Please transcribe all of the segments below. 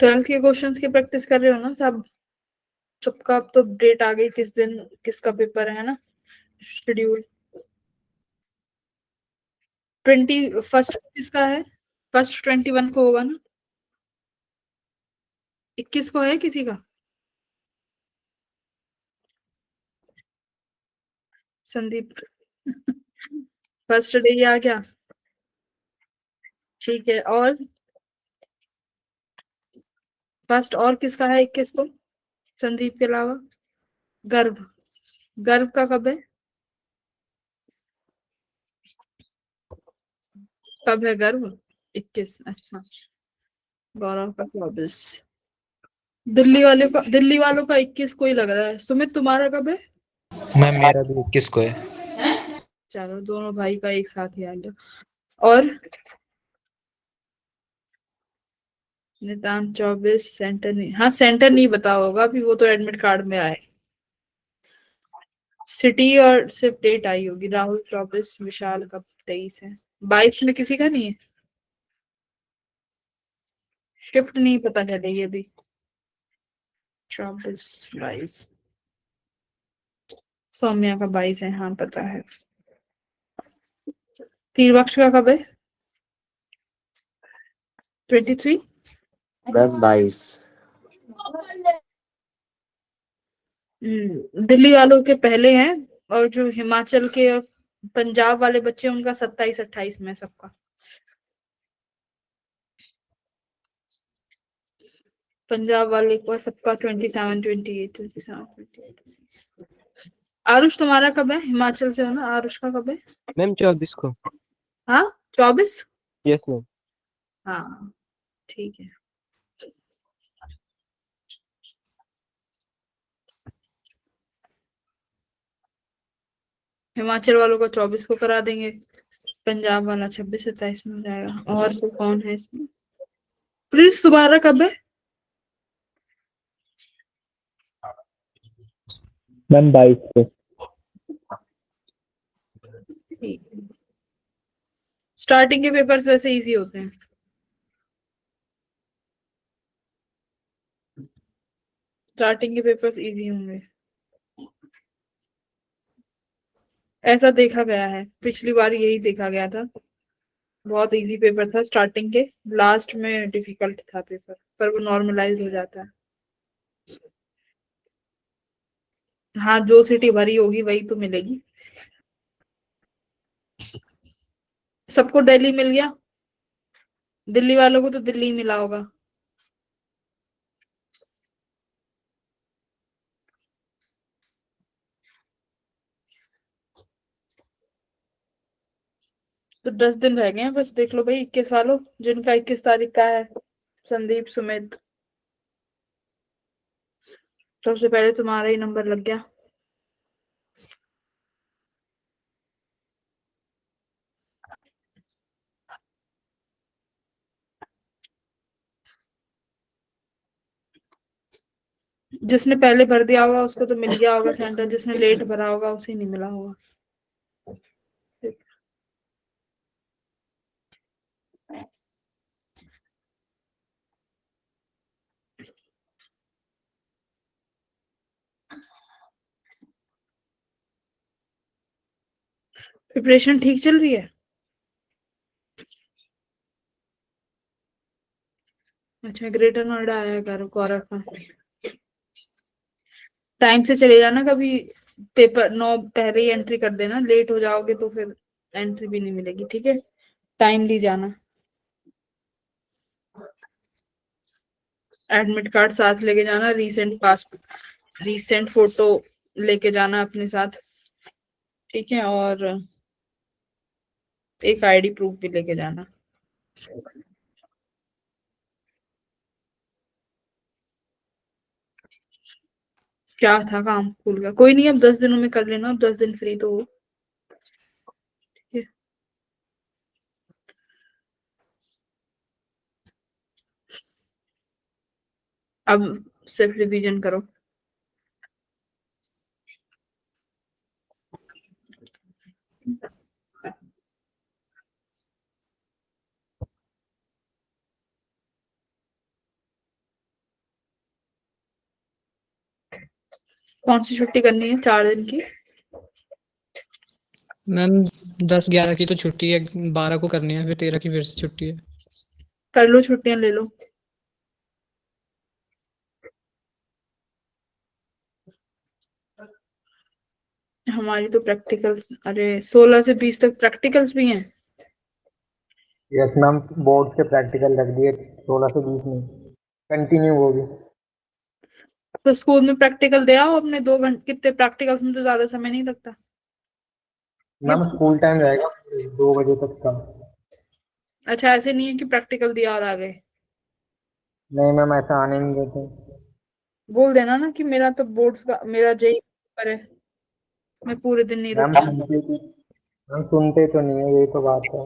Twelfth के questions की practice कर रहे हो ना सब? सबका अब तो डेट आ गई, किस दिन किसका पेपर है ना, शेड्यूल। 21 को किसका है? फर्स्ट 21 को होगा ना? 21 को है किसी का? संदीप। फर्स्ट डे ही आ गया। ठीक है। और फर्स्ट और किसका है 21 को, संदीप के अलावा? गर्भ। गर्भ का कब है? कब है गर्भ? 21, अच्छा। गौरव का 24। दिल्ली वालों का 21 को ही लग रहा है। सुमित तुम्हारा कब है? मैम मेरा भी 21 को है। चलो दोनों भाई का एक साथ ही आ गया। और नितान 24, सेंटर नहीं, हाँ सेंटर नहीं बता होगा अभी, वो तो एडमिट कार्ड में आए। सिटी और सिर्फ डेट आई होगी। राहुल 24, विशाल का 23 है। 22 में किसी का नहीं है? शिफ्ट नहीं पता चलेगी अभी। 24, 22। सौम्या का 22 है, हाँ पता है। तीरवक्ष का कब है? 23। मैम 22। दिल्ली वालों के पहले हैं। और जो हिमाचल के और पंजाब वाले बच्चे, उनका 27, 28 में सबका। पंजाब वाले को सबका 27, 28, 27, 28। आरुष तुम्हारा कब है? हिमाचल से हो ना? आरुष का कब है? मैम 24 को। हाँ 24। Yes ma'am. हाँ ठीक है। हिमाचल वालों का 24 को करा देंगे। पंजाब वाला 26, 27 में हो जाएगा। और तो कौन है इसमें? प्रिंस तुम्हारा कब है? मैम 22 को। स्टार्टिंग के पेपर्स वैसे इजी होते हैं। स्टार्टिंग के पेपर्स इजी होंगे, ऐसा देखा गया है। पिछली बार यही देखा गया था। बहुत इजी पेपर था स्टार्टिंग के। लास्ट में डिफिकल्ट था पेपर, पर वो नॉर्मलाइज हो जाता है। हाँ जो सिटी भरी होगी वही तो मिलेगी। सबको दिल्ली मिल गया। दिल्ली वालों को तो दिल्ली ही मिला होगा। तो 10 दिन रह गए हैं बस, देख लो भाई। 21 वालों जिनका 21 तारीख का है, संदीप, सुमित, सबसे पहले तुम्हारा ही नंबर लग गया। जिसने पहले भर दिया होगा उसको तो मिल गया होगा सेंटर, जिसने लेट भरा होगा उसे नहीं मिला होगा। प्रिपरेशन ठीक चल रही है? अच्छा, ग्रेटर नोएडा आया कर गौरव का। टाइम से चले जाना कभी। पेपर 9 पहले ही एंट्री कर देना, लेट हो जाओगे तो फिर एंट्री भी नहीं मिलेगी, ठीक है? टाइमली जाना। एडमिट कार्ड साथ लेके जाना, रीसेंट फोटो लेके जाना अपने साथ, ठीक है? और एक आईडी प्रूफ भी लेके जाना। क्या था काम स्कूल का? कोई नहीं, अब 10 दिनों में कर लेना। अब 10 दिन फ्री तो हो, ठीक है? अब सिर्फ रिवीजन करो। कौन सी छुट्टी करनी है 4 दिन की? मैम 10-11 की तो छुट्टी है, 12 को करनी है, फिर 13 की फिर से छुट्टी है। कर लो, छुट्टियां ले लो। हमारी तो प्रैक्टिकल्स, अरे 16 से 20 तक प्रैक्टिकल्स भी हैं। यस मैम, बोर्ड्स के प्रैक्टिकल रख दिए 16 से 20 में, कंटिन्यू वो भी। तो स्कूल में प्रैक्टिकल दे आओ अपने, 2 घंटे, कितने प्रैक्टिकल्स में तो ज्यादा समय नहीं लगता। मैम स्कूल टाइम रहेगा 2 बजे तक का। अच्छा, ऐसे नहीं है कि प्रैक्टिकल दिया और आ गए। नहीं मैम, ऐसा आने नहीं देते। बोल देना ना कि मेरा तो बोर्ड्स का, मेरा जेई पेपर है, मैं पूरे दिन नहीं मैम रुकूंगा। सुनते तो नहीं है, यही तो बात है।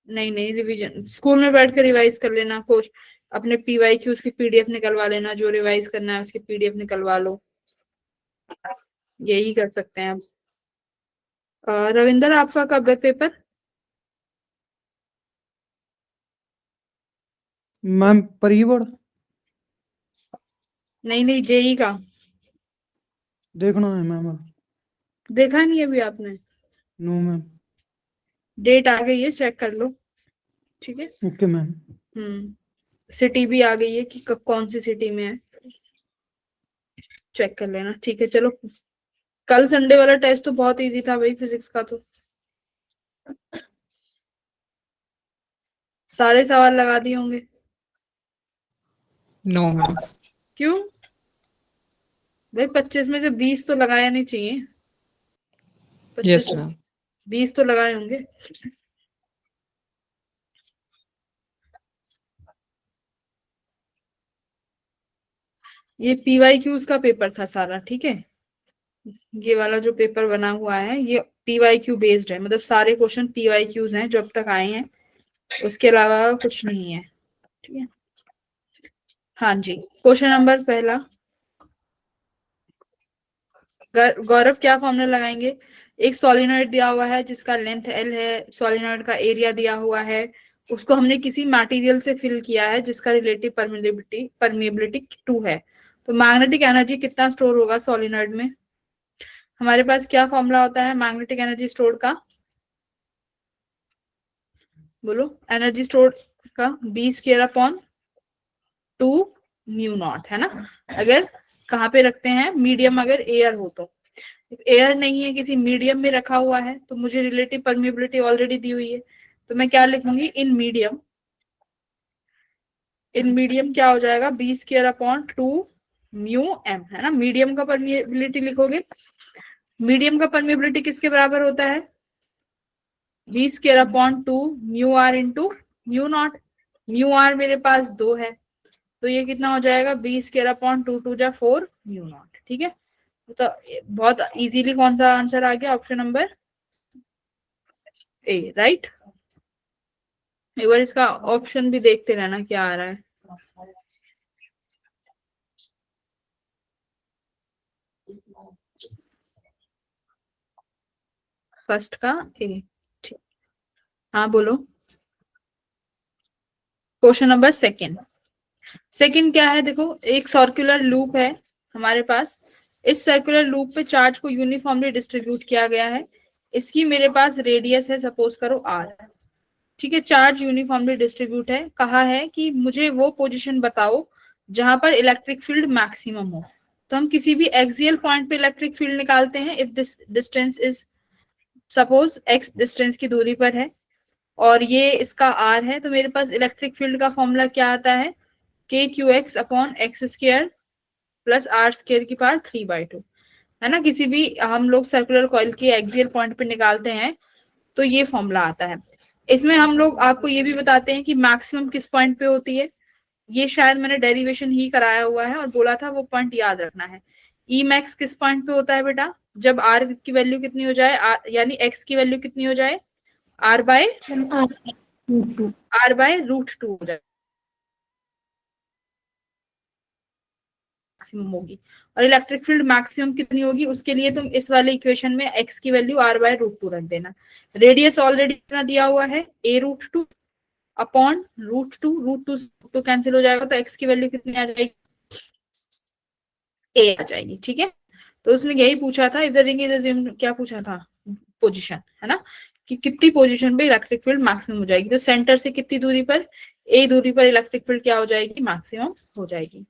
नहीं नहीं, रिवीजन स्कूल में बैठ कर रिवाइज कर लेना। कोच अपने पीवाई की उसकी पीडीएफ निकलवा लेना, जो रिवाइज करना है उसकी पीडीएफ निकलवा लो। यही कर सकते हैं अब। रविंदर, आपका कब है पेपर? मैम प्री बोर्ड नहीं नहीं, जेई का देखना है मैम। देखा नहीं अभी आपने? No ma'am. डेट आ गई है, चेक कर लो। ठीक है। Okay ma'am. सिटी भी आ गई है कि कब कौन सी सिटी में है, चेक कर लेना। ठीक है, चलो। कल संडे वाला टेस्ट तो बहुत इजी था भाई, फिजिक्स का तो सारे सवाल लगा दिए होंगे। No ma'am. क्यों भाई? 25 में से 20 तो लगाया नहीं चाहिए? Yes 25 ma'am. 20 तो लगाए होंगे। ये पीवाईक्यूज का पेपर था सारा, ठीक है। ये वाला जो पेपर बना हुआ है ये पीवाईक्यू बेस्ड है, मतलब सारे क्वेश्चन पीवाईक्यूज हैं जो अब तक आए हैं, उसके अलावा कुछ नहीं है। ठीक है। हाँ जी, क्वेश्चन नंबर पहला। गौरव, क्या फॉर्मूला लगाएंगे? एक सोलिनॉइड दिया हुआ है जिसका लेंथ एल है, सोलिनॉइड का एरिया दिया हुआ है, उसको हमने किसी मटेरियल से फिल किया है जिसका रिलेटिव परमिएबिलिटी 2 है। तो मैग्नेटिक एनर्जी कितना स्टोर होगा सोलिनॉइड में? हमारे पास क्या फॉर्मूला होता है मैग्नेटिक एनर्जी स्टोर का? बोलो, एनर्जी स्टोर का B²/2 म्यू नॉट, है ना। अगर कहाँ पे रखते हैं, मीडियम अगर एयर हो तो। एयर नहीं है, किसी मीडियम में रखा हुआ है, तो मुझे रिलेटिव परमिएबिलिटी ऑलरेडी दी हुई है, तो मैं क्या लिखूंगी? In medium. इन मीडियम क्या हो जाएगा? B²/2 म्यू एम, है ना। मीडियम का परमिएबिलिटी लिखोगे, मीडियम का परमिएबिलिटी किसके बराबर होता है? B²/2 mu r into mu naught. Mu r मेरे पास 2 है, तो ये कितना हो जाएगा? B²/2 2 जा 4 म्यू नॉट। ठीक है, तो बहुत इजीली कौन सा आंसर आ गया? Option number A, right. एक बार इसका ऑप्शन भी देखते रहना क्या आ रहा है। फर्स्ट का ए, ठीक। हाँ बोलो। Question number second. सेकंड क्या है? देखो, एक सर्कुलर लूप है हमारे पास। इस सर्कुलर लूप पे चार्ज को यूनिफॉर्मली डिस्ट्रीब्यूट किया गया है। इसकी मेरे पास रेडियस है, सपोज करो आर। ठीक है, चार्ज यूनिफॉर्मली डिस्ट्रीब्यूट है। कहा है कि मुझे वो पोजीशन बताओ जहां पर इलेक्ट्रिक फील्ड मैक्सिमम हो। तो हम किसी भी एक्सियल पॉइंट पे इलेक्ट्रिक फील्ड निकालते हैं। If this distance is, suppose x distance की दूरी पर है और ये इसका आर है, तो मेरे पास इलेक्ट्रिक फील्ड का फॉर्मूला क्या आता है? KQX/x² प्लस R² की पावर 3/2, है ना। किसी भी हम लोग सर्कुलर कॉइल के एक्सियल पॉइंट पे निकालते हैं तो ये फॉर्मूला आता है। इसमें हम लोग आपको ये भी बताते हैं कि मैक्सिमम किस पॉइंट पे होती है। ये शायद मैंने डेरिवेशन ही कराया हुआ है और बोला था वो पॉइंट याद रखना है। ई मैक्स किस पॉइंट पे होता है बेटा? जब आर की वैल्यू कितनी हो जाए, यानी एक्स की वैल्यू कितनी हो जाए? R/√2 हो जाए, मैक्सिमम होगी। और इलेक्ट्रिक फील्ड मैक्सिमम कितनी होगी उसके लिए तुम इस वाले इक्वेशन में x की वैल्यू R/√2 रख देना। रेडियस ऑलरेडी कितना दिया हुआ है? A√2 upon √2। √2 तो कैंसिल हो जाएगा, तो x की वैल्यू कितनी आ जाएगी? ए आ जाएगी, ठीक है। तो उसने यही पूछा था, इधर रिंग इज अज्यूम्ड, क्या पूछा था, पोजीशन, है ना, कि कितनी पोजीशन पे इलेक्ट्रिक फील्ड मैक्सिमम हो जाएगी। तो सेंटर से कितनी दूरी पर, ए दूरी पर इलेक्ट्रिक फील्ड क्या हो जाएगी, मैक्सिमम हो जाएगी।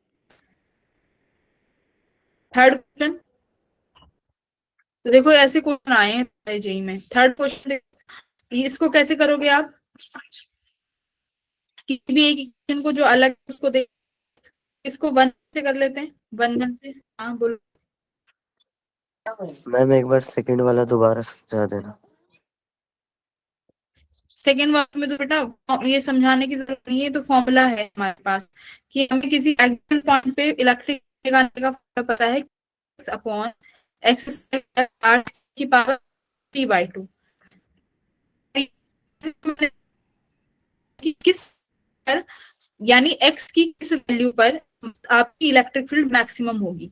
थर्ड क्वेश्चन, तो देखो ऐसे क्वेश्चन आए हैं जेई में। थर्ड क्वेश्चन, इसको कैसे करोगे आप, किसी भी एक इक्वेशन को जो अलग है उसको दे, इसको वन से कर लेते हैं, वन वन से। हाँ बोलो। मैम एक बार सेकंड वाला दोबारा समझा देना। सेकेंड वर्क में तो बेटा ये समझाने की जरूरत नहीं है, तो फॉर्मूला है हमारे पास कि हमें किसी एक्सियल पॉइंट पे इलेक्ट्रिक लगाने का फॉर्मूला पता है, x अपॉन एक्स आर की पावर t/2। किस पर, यानी x की किस वैल्यू पर आपकी इलेक्ट्रिक फील्ड मैक्सिमम होगी।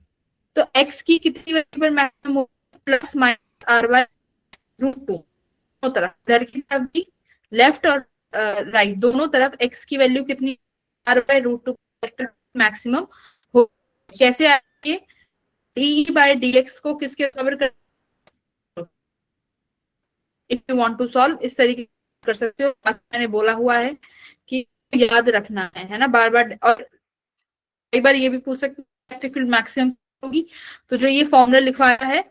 तो x की कितनी वैल्यू पर मैक्सिमम होगी, प्लस माइनस r/√2 दोनों तरफ, इधर की तरफ भी, लेफ्ट और राइट दोनों तरफ x की वैल्यू कितनी, r/√2 मैक्सिमम हो। कैसे आएंगे, dE/dx को किसके बराबर कर, if you want to solve इस तरीके कर सकते हो। मैंने बोला हुआ है कि याद रखना है ना बार बार, और कई बार ये भी पूछ सकते इलेक्ट्रिक फील्ड मैक्सिमम होगी। तो जो ये फॉर्मूला लिखवाया है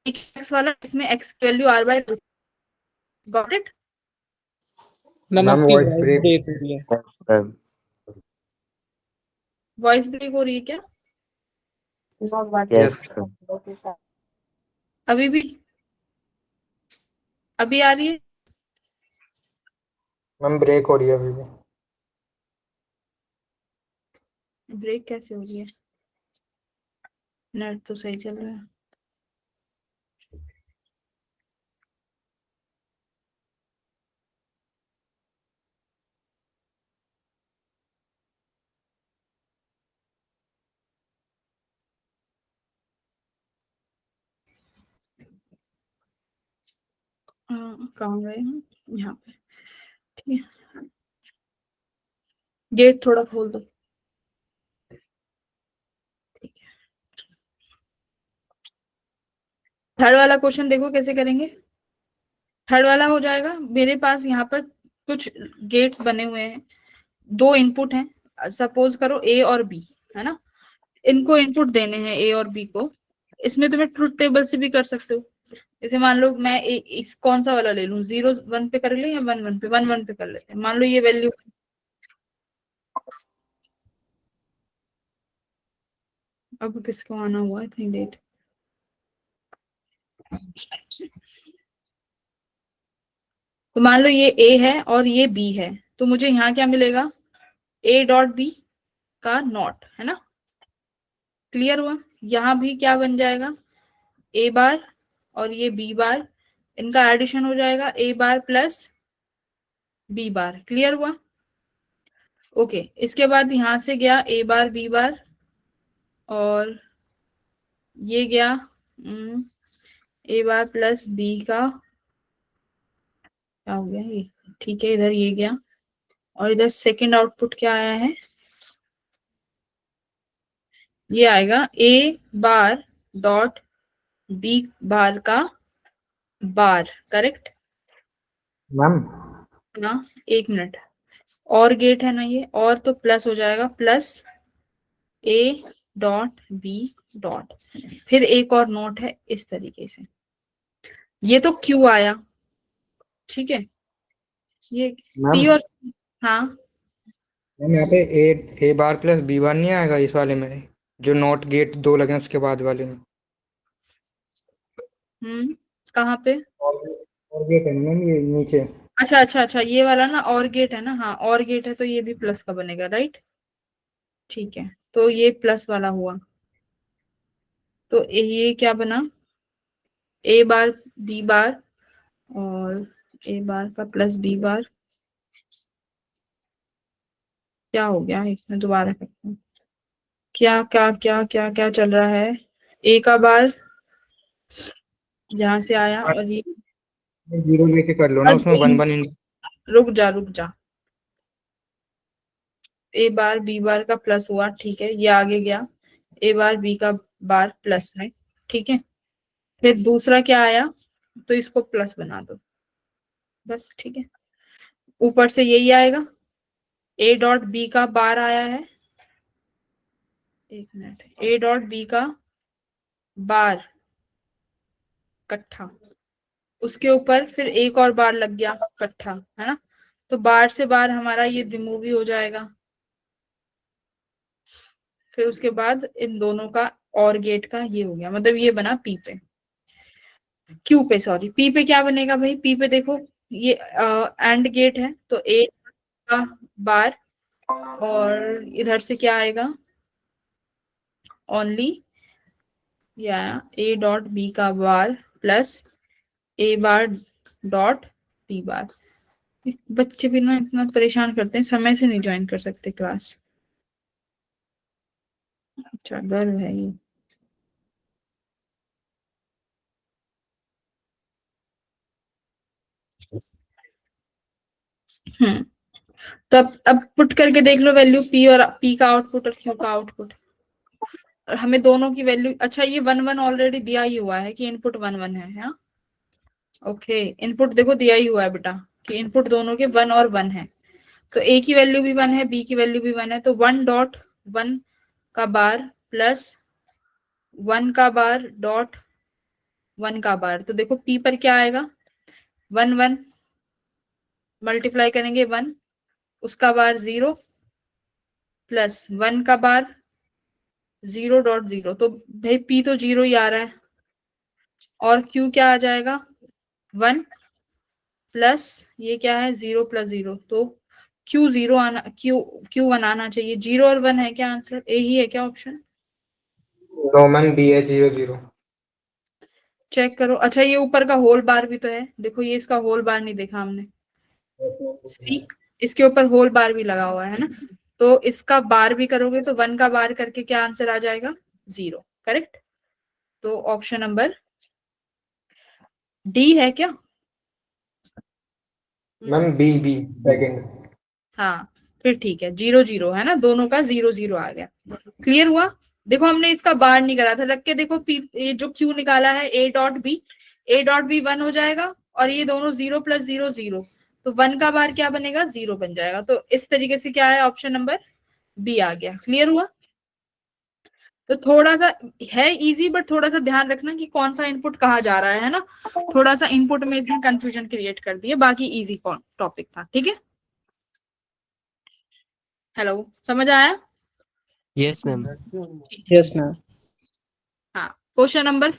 x वाला, इसमें x की value r/√2, got it. Ma'am ma'am आपकी वॉइस वॉइस ब्रेक, ब्रेक हो रही है। मैम वॉइस ब्रेक हो रही है क्या यस अभी भी, अभी आ रही है। मैम ब्रेक हो रही है अभी भी। ब्रेक कैसे हो रही है, नेट तो सही चल रहा है। कहाँ गए हम, यहाँ पे, ठीक है। गेट थोड़ा खोल दो, ठीक है। थर्ड वाला क्वेश्चन देखो कैसे करेंगे। थर्ड वाला हो जाएगा, मेरे पास यहाँ पर कुछ गेट्स बने हुए हैं, दो इनपुट हैं, सपोज करो ए और बी, है ना। इनको इनपुट देने हैं ए और बी को। इसमें तुम्हें ट्रुथ टेबल से भी कर सकते हो। जैसे मान लो मैं इस कौन सा वाला ले लूं, 0 1 पे कर ले या 1 1 पे, 1 1 पे कर लेते हैं। मान लो ये वैल्यू, अब किसको आना हुआ है, इतनी लेट। तो मान लो ये ए है और ये बी है, तो मुझे यहाँ क्या मिलेगा, a.b का नॉट, है ना। क्लियर हुआ। यहाँ भी क्या बन जाएगा, ए बार और ये बी बार, इनका एडिशन हो जाएगा ए बार प्लस बी बार। क्लियर हुआ। ओके, इसके बाद यहाँ से गया ए बार बी बार, और ये गया ए बार प्लस बी का, क्या हो गया ये, ठीक है, इधर ये गया। और इधर सेकंड आउटपुट क्या आया है, ये आएगा ए बार डॉट बी बार का बार, करेक्ट मैम ना। एक मिनट, और गेट है ना ये, और तो प्लस हो जाएगा, plus A dot B dot, फिर एक और नोट है इस तरीके से। ये तो क्यू आया, ठीक है। ये पी मैम और, हाँ मैम यहाँ पे ए बार प्लस बी बार नहीं आएगा इस वाले में, जो नॉट गेट दो लगे हैं उसके बाद वाले में। कहाँ पे, और गेट है मैम ये नीचे। अच्छा अच्छा अच्छा, ये वाला ना और गेट है ना, हाँ और गेट है, तो ये भी प्लस का बनेगा, राइट। ठीक है, तो ये प्लस वाला हुआ, तो ये क्या बना, ए बार बी बार, और ए बार का प्लस बी बार, क्या हो गया, इसमें दोबारा करते हैं। क्या क्या क्या क्या क्या चल रहा है, ए का बार जहां से आया, और ये, जीरो लेके कर लो ना, उसमें वन वन रुक जा रुक जा, ए बार बी बार का प्लस हुआ, ठीक है, ये आगे गया, ए बार बी का बार प्लस में, ठीक है। फिर दूसरा क्या आया, तो इसको प्लस बना दो बस, ठीक है। ऊपर से यही आएगा, ए डॉट बी का बार आया है, एक मिनट, ए डॉट बी का बार कट्ठा, उसके ऊपर फिर एक और बार लग गया कट्ठा, है ना। तो बार से बार हमारा ये रिमूव ही हो जाएगा। फिर उसके बाद इन दोनों का और गेट का ये हो गया, मतलब ये बना पी पे, क्यू पे सॉरी, पी पे क्या बनेगा भाई, पी पे देखो ये एंड गेट है, तो ए का बार और इधर से क्या आएगा, ओनली या ए डॉट बी का बार प्लस ए बार डॉट बी बार। बच्चे भी ना इतना परेशान करते हैं, समय से नहीं ज्वाइन कर सकते क्लास, अच्छा गर्व है ये। तो अब पुट करके देख लो वैल्यू, पी और पी का आउटपुट और क्यू का आउटपुट, और हमें दोनों की वैल्यू, अच्छा ये 1 1 ऑलरेडी दिया ही हुआ है कि इनपुट 1 1 है, हाँ ओके, इनपुट देखो दिया ही हुआ है बेटा कि इनपुट दोनों के 1 और 1 है, तो ए की वैल्यू भी 1 है, बी की वैल्यू भी 1 है, तो 1 डॉट 1 का बार प्लस 1 का बार डॉट 1 का बार, तो देखो पी पर क्या आएगा, 1 1 मल्टीप्लाई करेंगे 1, उसका बार 0 प्लस 1 का बार 0 डॉट 0, तो भाई पी तो 0 ही आ रहा है, और क्यू क्या आ जाएगा 1 प्लस ये क्या है 0 प्लस 0, तो क्यू 0 आना, क्यू 1 आना चाहिए। 0 और 1 है क्या आंसर, ए ही है क्या ऑप्शन, नो मैम बी है 0 0। चेक करो। अच्छा ये ऊपर का होल बार भी तो है, देखो ये इसका होल बार नहीं देखा हमने, सी इसके ऊपर होल बार भी लगा हुआ है ना, तो इसका बार भी करोगे तो 1 का बार करके क्या आंसर आ जाएगा 0, करेक्ट। तो ऑप्शन नंबर डी है क्या, मैम बी बी सेकंड। हाँ फिर ठीक है, 0 0 है ना, दोनों का 0 0 आ गया, क्लियर हुआ। देखो हमने इसका बार नहीं करा था, रख के देखो पी, ये जो क्यू निकाला है A dot B, A dot B 1 हो जाएगा, और ये दोनों 0 प्लस 0 0, तो 1 का बार क्या बनेगा 0 बन जाएगा, तो इस तरीके से क्या है ऑप्शन नंबर बी आ गया, क्लियर हुआ। तो थोड़ा सा है इजी, बट थोड़ा सा ध्यान रखना कि कौन सा इनपुट कहाँ जा रहा है ना, थोड़ा सा इनपुट में इसने कंफ्यूजन क्रिएट कर दिया, बाकी इजी टॉपिक था, ठीक है। हेलो, समझ आया, यस मैम। Yes ma'am. हाँ। क्वेश्चन नंबर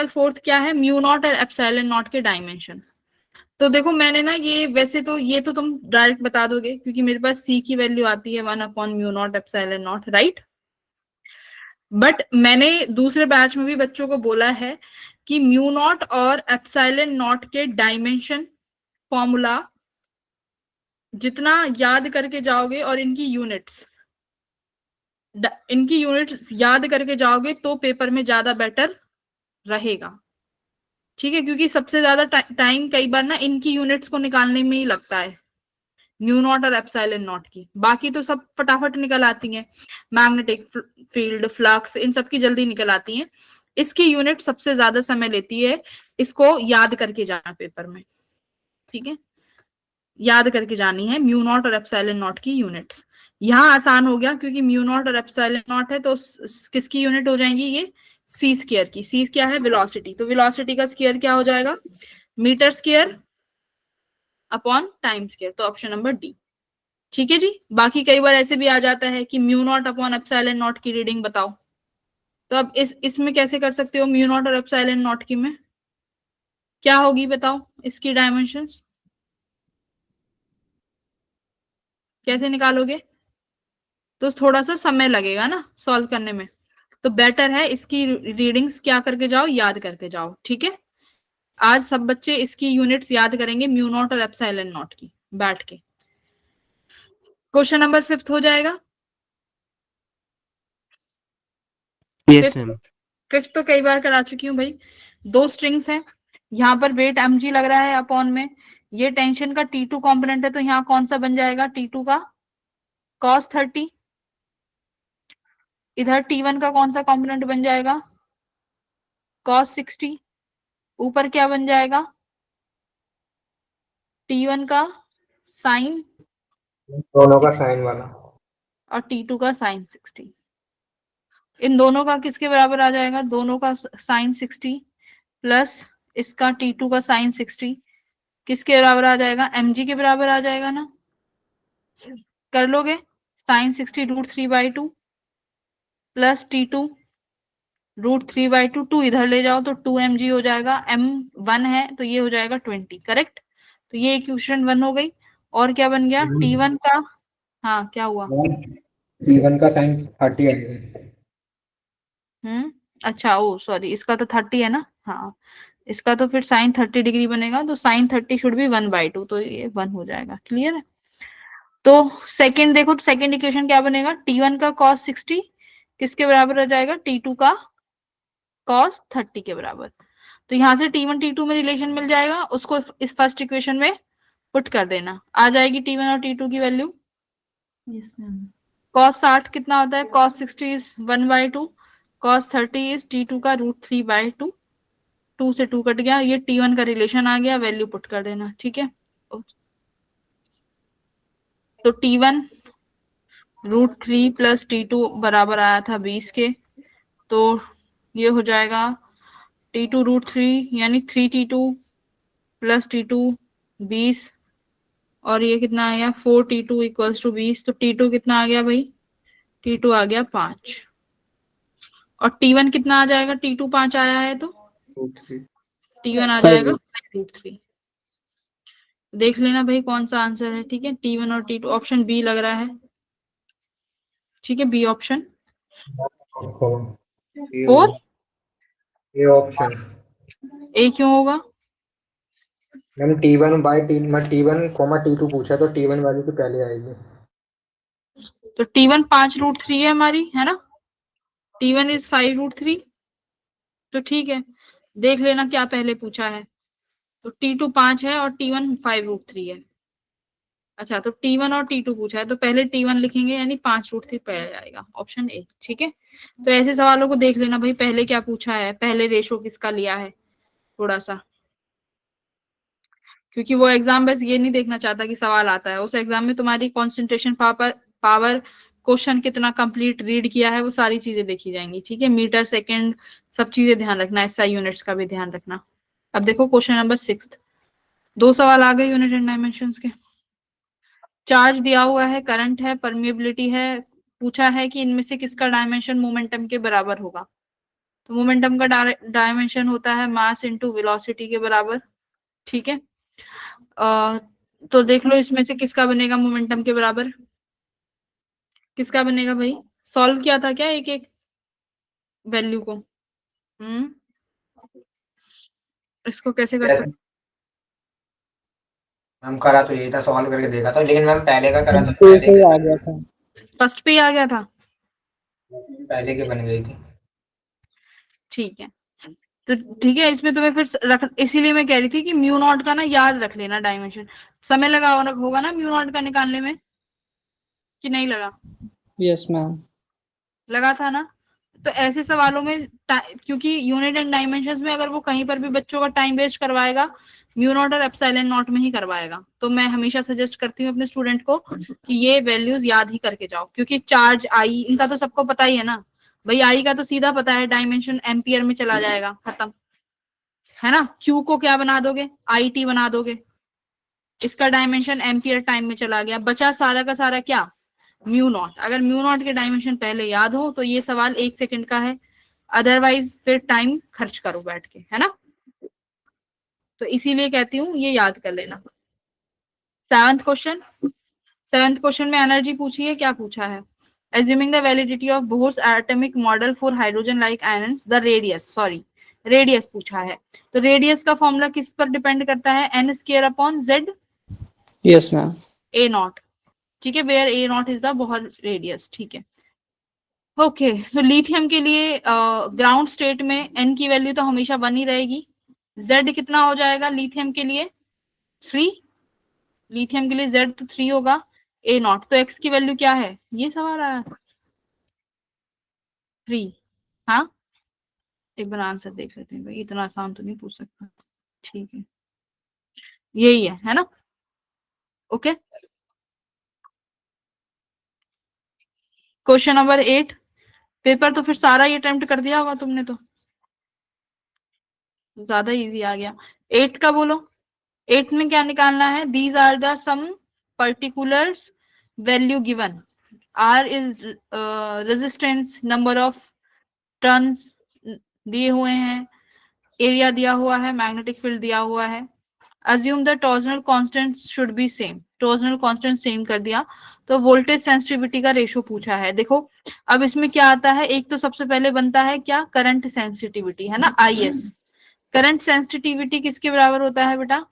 4 क्या है, म्यू नॉट और एप्सिलॉन नॉट के डायमेंशन। तो देखो मैंने ना ये, वैसे तो ये तो तुम डायरेक्ट बता दोगे क्योंकि मेरे पास सी की वैल्यू आती है 1/म्यू naught epsilon naught, right. But मैंने दूसरे बैच में भी बच्चों को बोला है कि म्यू नॉट और एप्सिलॉन नॉट के डायमेंशन फॉर्मूला जितना याद करके जाओगे और इनकी यूनिट्स याद करके जाओगे तो पेपर में ज्यादा बेटर रहेगा, ठीक है। क्योंकि सबसे ज्यादा टाइम कई बार ना इनकी यूनिट्स को निकालने में ही लगता है, म्यू नॉट और एप्सिलॉन नॉट की, बाकी तो सब फटाफट निकल आती हैं, मैग्नेटिक फील्ड, फ्लक्स, इन सब की जल्दी निकल आती हैं, इसकी यूनिट सबसे ज्यादा समय लेती है, इसको याद करके जाना पेपर में, ठीक है, याद करके जानी है म्यू नॉट और एप्सिलॉन नॉट की यूनिट्स। यहाँ आसान हो गया क्योंकि म्यू नॉट और एप्सिलॉन नॉट है, तो किसकी यूनिट हो जाएंगी ये, सी स्क्वायर की, सी क्या है वेलोसिटी, तो वेलोसिटी का स्क्वायर क्या हो जाएगा metre square upon time square, तो ऑप्शन नंबर डी, ठीक है जी। बाकी कई बार ऐसे भी आ जाता है कि mu naught upon epsilon not की रीडिंग बताओ, तो अब इसमें कैसे कर सकते हो, म्यू नॉट और एप्सिलॉन नॉट की में क्या होगी बताओ, इसकी डायमेंशंस कैसे निकालोगे, तो थोड़ा सा समय लगेगा ना सॉल्व करने में, तो बेटर है इसकी रीडिंग्स क्या करके जाओ, याद करके जाओ, ठीक है। आज सब बच्चे इसकी यूनिट्स याद करेंगे म्यू नॉट और एप्सिलॉन नॉट की बैठ के। क्वेश्चन नंबर 5 हो जाएगा, यस मैम। 5 तो कई बार करा चुकी हूँ भाई। 2 स्ट्रिंग्स हैं, यहाँ पर वेट mg लग रहा है अपॉन में, ये टेंशन का T2 कंपोनेंट है, तो यहाँ कौन सा बन जाएगा T2 का cos 30 इधर T1 का कौन सा कॉम्पोनेंट बन जाएगा, cos 60। ऊपर क्या बन जाएगा, T1 का साइन दोनों का साइन वाला। और T2 का साइन 60। इन दोनों का किसके बराबर आ जाएगा, दोनों का साइन 60 प्लस इसका T2 का साइन 60 किसके बराबर आ जाएगा, mg के बराबर आ जाएगा ना। कर लोगे, साइन 60 √3/2 प्लस T2 √3/2, 2 इधर ले जाओ तो 2mg हो जाएगा, m1 है तो ये हो जाएगा 20, करेक्ट। तो ये इक्वेशन 1 हो गई। और क्या बन गया, T1 का, हाँ क्या हुआ, T1 का साइन 30 आएगा। अच्छा ओ सॉरी, इसका तो 30 है ना, हाँ इसका तो फिर साइन 30 डिग्री बनेगा, तो साइन 30 शुड बी 1/2, तो ये 1 हो जाएगा, क्लियर है। तो सेकंड देखो, तो सेकंड इक्वेशन क्या बनेगा, T1 का cos 60 किसके बराबर आ जाएगा, T2 का cos 30 के बराबर। तो यहाँ से T1 T2 में रिलेशन मिल जाएगा, उसको इस फर्स्ट इक्वेशन में पुट कर देना, आ जाएगी T1 और T2 की वैल्यू। Yes ma'am. cos 60 कितना होता है, cos 60 is 1/2, cos 30 is T2 का √3/2, 2 से 2 कट गया, ये T1 का रिलेशन आ गया, वैल्यू पुट कर देना, ठीक है। तो T1 √3 प्लस T2 बराबर आया था 20 के, तो ये हो जाएगा T2 √3 यानी 3T2 प्लस T2 20, और ये कितना आ गया 4T2 इक्वल्स टू 20, तो T2 कितना आ गया भाई, T2 आ गया 5, और T1 कितना आ जाएगा, T2 5 आया है तो T1 आ जाएगा 5√3। देख लेना भाई कौन सा आंसर है, ठीक है, T1 और T2, ऑप्शन बी लग रहा है, ठीक है, बी ऑप्शन। 4 ये ऑप्शन ए क्यों होगा, मैंने T1 कॉमा T2 पूछा, तो T1 वाली तो पहले आएगी। तो T1 5√3 है हमारी, है ना, T1 इज 5√3, तो ठीक है, देख लेना क्या पहले पूछा है, तो T2 5 है और T1 5√3 है। अच्छा, तो T1 और T2 पूछा है, तो पहले T1 लिखेंगे, यानी 5√3 पहले आएगा, ऑप्शन ए, ठीक है। तो ऐसे सवालों को देख लेना भाई, पहले क्या पूछा है, पहले रेशो किसका लिया है, थोड़ा सा, क्योंकि वो एग्जाम बस ये नहीं देखना चाहता कि सवाल आता है, उस एग्जाम में तुम्हारी कॉन्सेंट्रेशन पावर, क्वेश्चन कितना कंप्लीट रीड किया है, वो सारी चीजें देखी जाएंगी, ठीक है, मीटर सेकंड सब चीजें ध्यान रखना, एसआई यूनिट्स का भी ध्यान रखना। अब देखो क्वेश्चन नंबर 6, 2 सवाल आ गए यूनिट एंड डायमेंशंस के। चार्ज दिया हुआ है, करंट है, परमिएबिलिटी है, पूछा है कि इनमें से किसका डायमेंशन मोमेंटम के बराबर होगा। तो मोमेंटम का डायमेंशन होता है मास इनटू वेलोसिटी के बराबर, ठीक है। तो देख लो इसमें से किसका बनेगा मोमेंटम के बराबर, किसका बनेगा भाई, सॉल्व किया था क्या एक एक वैल्यू को, इसको कैसे कर सकते, हम करा तो यही था, सॉल्व करके देखा था, लेकिन मैम पहले का करा था, पे ही आ गया था। फर्स्ट पे ही आ गया था, पहले की बन गई थी। ठीक है। तो ठीक है, इसमें तुम्हें फिर रख, इसीलिए मैं कह रही थी कि म्यू नॉट का ना याद रख लेना डायमेंशन, समय लगा होगा ना म्यू नॉट का निकालने में, कि नहीं लगा, यस मैम। लगा था ना। तो ऐसे सवालों में क्योंकि यूनिट एंड डायमेंशंस में अगर वो कहीं पर भी बच्चों का टाइम वेस्ट करवाएगा, म्यू नॉट और एप्सिलॉन नॉट में ही करवाएगा, तो मैं हमेशा सजेस्ट करती हूँ अपने स्टूडेंट को कि ये वैल्यूज याद ही करके जाओ, क्योंकि चार्ज आई इनका तो सबको पता ही है ना भाई, आई का तो सीधा पता है, डायमेंशन एम्पियर में चला जाएगा, खत्म, है ना। क्यू को क्या बना दोगे, आई टी बना दोगे, इसका डायमेंशन एम्पियर टाइम में चला गया, बचा सारा का सारा क्या, म्यू नॉट। अगर म्यू नॉट के डायमेंशन पहले याद हो तो ये सवाल 1 सेकंड का है, अदरवाइज फिर टाइम खर्च करो बैठ के, है ना। तो इसीलिए कहती हूँ ये याद कर लेना। 7th क्वेश्चन में एनर्जी पूछी है, क्या पूछा है, assuming the validity of Bohr's atomic model for hydrogen like ions, the radius पूछा है। तो रेडियस का फॉर्मूला किस पर डिपेंड करता है, n² z yes ma'am. a naught, ठीक है, where a naught is the Bohr radius, ठीक है। ओके, तो लिथियम के लिए ग्राउंड स्टेट में n की वैल्यू तो हमेशा 1 ही रहेगी, z कितना हो जाएगा लिथियम के लिए 3, लिथियम के लिए z तो 3 होगा, a नॉट, तो x की वैल्यू क्या है, ये सवाल आया था, 3। हाँ, एक बार आंसर देख लेते हैं भाई, इतना आसान तो नहीं पूछ सकता। ठीक है, यही है ना? Okay, question number 8। पेपर तो फिर सारा ही अटेम्प्ट कर दिया होगा तुमने, तो ज्यादा इजी आ गया। 8 का बोलो। 8 में क्या निकालना है? These are the some particulars value given. R is resistance, number of turns दिए हुए हैं, एरिया दिया हुआ है, मैग्नेटिक फील्ड दिया हुआ है। Assume the torsional constant should be same. Torsional constant same कर दिया, तो वोल्टेज सेंसिटिविटी का रेशो पूछा है। देखो अब इसमें क्या आता है, एक तो सबसे पहले बनता है क्या? करंट सेंसिटिविटी, है ना, IS। करंट सेंसिटिविटी किसके बराबर होता है बेटा?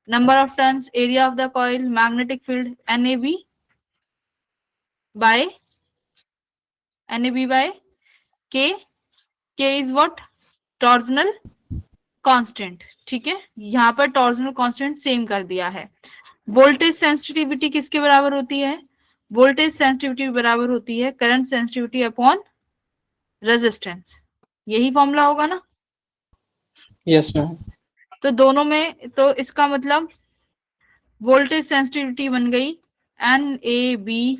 Number of turns, area of the coil, magnetic field, NAB by K। K is what? Torsional constant. ठीक है, यहाँ पर टॉर्जनल कांस्टेंट सेम कर दिया है। वोल्टेज सेंसिटिविटी किसके बराबर होती है? वोल्टेज सेंसिटिविटी बराबर होती है करंट सेंसिटिविटी अपॉन रेजिस्टेंस। यही फॉर्मूला होगा ना? Yes ma'am. तो दोनों में, तो इसका मतलब वोल्टेज सेंसिटिविटी बन गई NAB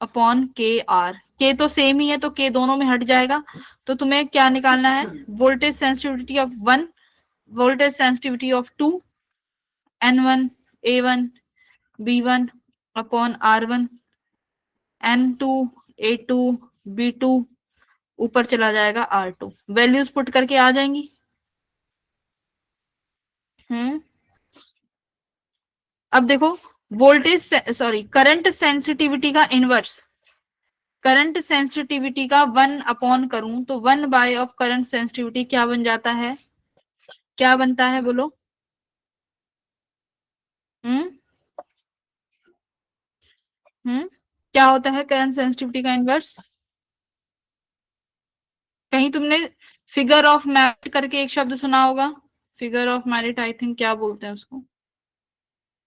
अपॉन KR। K तो सेम ही है, तो K दोनों में हट जाएगा। तो तुम्हें क्या निकालना है? Voltage sensitivity of 1, voltage sensitivity of 2, N1 A1 B1 upon R1, N2 A2 B2, ऊपर चला जाएगा R2। वैल्यूज पुट करके आ जाएंगी। अब देखो, वोल्टेज सॉरी करंट सेंसिटिविटी का इनवर्स, करंट सेंसिटिविटी का 1 अपॉन करूं तो 1 बाय ऑफ करंट सेंसिटिविटी क्या बन जाता है? क्या बनता है बोलो? क्या होता है करंट सेंसिटिविटी का इनवर्स? कहीं तुमने फिगर ऑफ मेरिट करके एक शब्द सुना होगा। Figure of merit, I think क्या बोलते हैं उसको,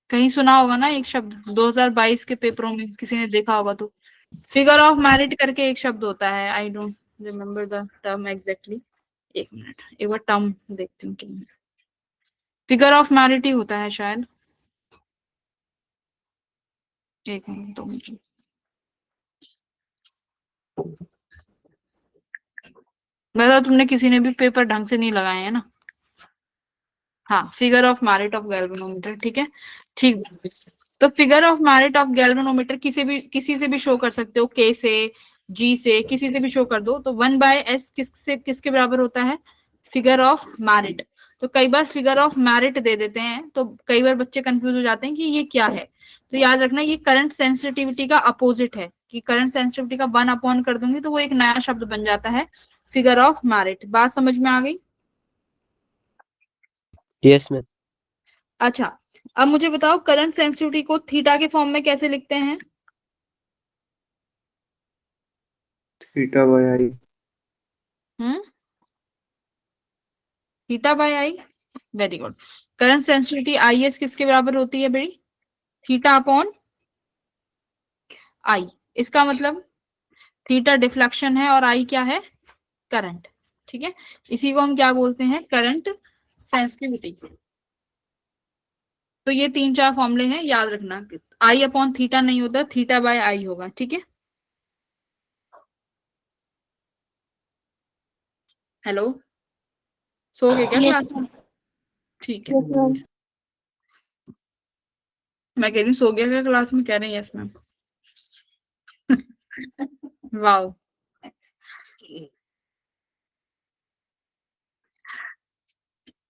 कहीं सुना होगा ना एक शब्द, 2022 के पेपरों में किसी ने देखा होगा तो। फिगर ऑफ मेरिट करके एक शब्द होता है, I don't remember the term exactly. एक मिनट, एक बार टर्म देखती हूँ। फिगर ऑफ मेरिट ही होता है शायद। एक मिनट, 2 मिनट। मतलब तुमने किसी ने भी पेपर ढंग से नहीं लगाए है ना? हाँ, figure of merit of galvanometer. ठीक है, ठीक। तो figure of merit of galvanometer किसी से भी शो कर सकते हो, K से, G से, किसी से भी शो कर दो। तो 1/S किसके बराबर होता है? Figure of merit. तो कई बार फिगर ऑफ मेरिट दे देते हैं, तो कई बार बच्चे कंफ्यूज हो जाते हैं कि ये क्या है। तो याद रखना, ये करंट सेंसिटिविटी का अपोजिट है, कि करंट सेंसिटिविटी का 1 अपॉन कर दूंगी तो वो एक नया शब्द बन जाता है, फिगर ऑफ मेरिट। बात समझ में आ गई? Yes ma'am. अच्छा, अब मुझे बताओ करंट सेंसिटिविटी को थीटा के फॉर्म में कैसे लिखते हैं? Theta by I. Theta by I, very good. Current sensitivity IS किसके बराबर होती है भाई? Theta upon I. इसका मतलब थीटा डिफ्लेक्शन है और आई क्या है? करंट। ठीक है, इसी को हम क्या बोलते हैं? Current sensitivity. तो ये 3-4 फॉर्मूले हैं, याद रखना। आई अपॉन थीटा नहीं होता, थीटा बाय आई होगा। ठीक है, हेलो, सो गए क्या क्लास में? ठीक है, मैं कह रही हूँ सो गया क्या क्लास में? कह रहे हैं यस मैम। वाओ,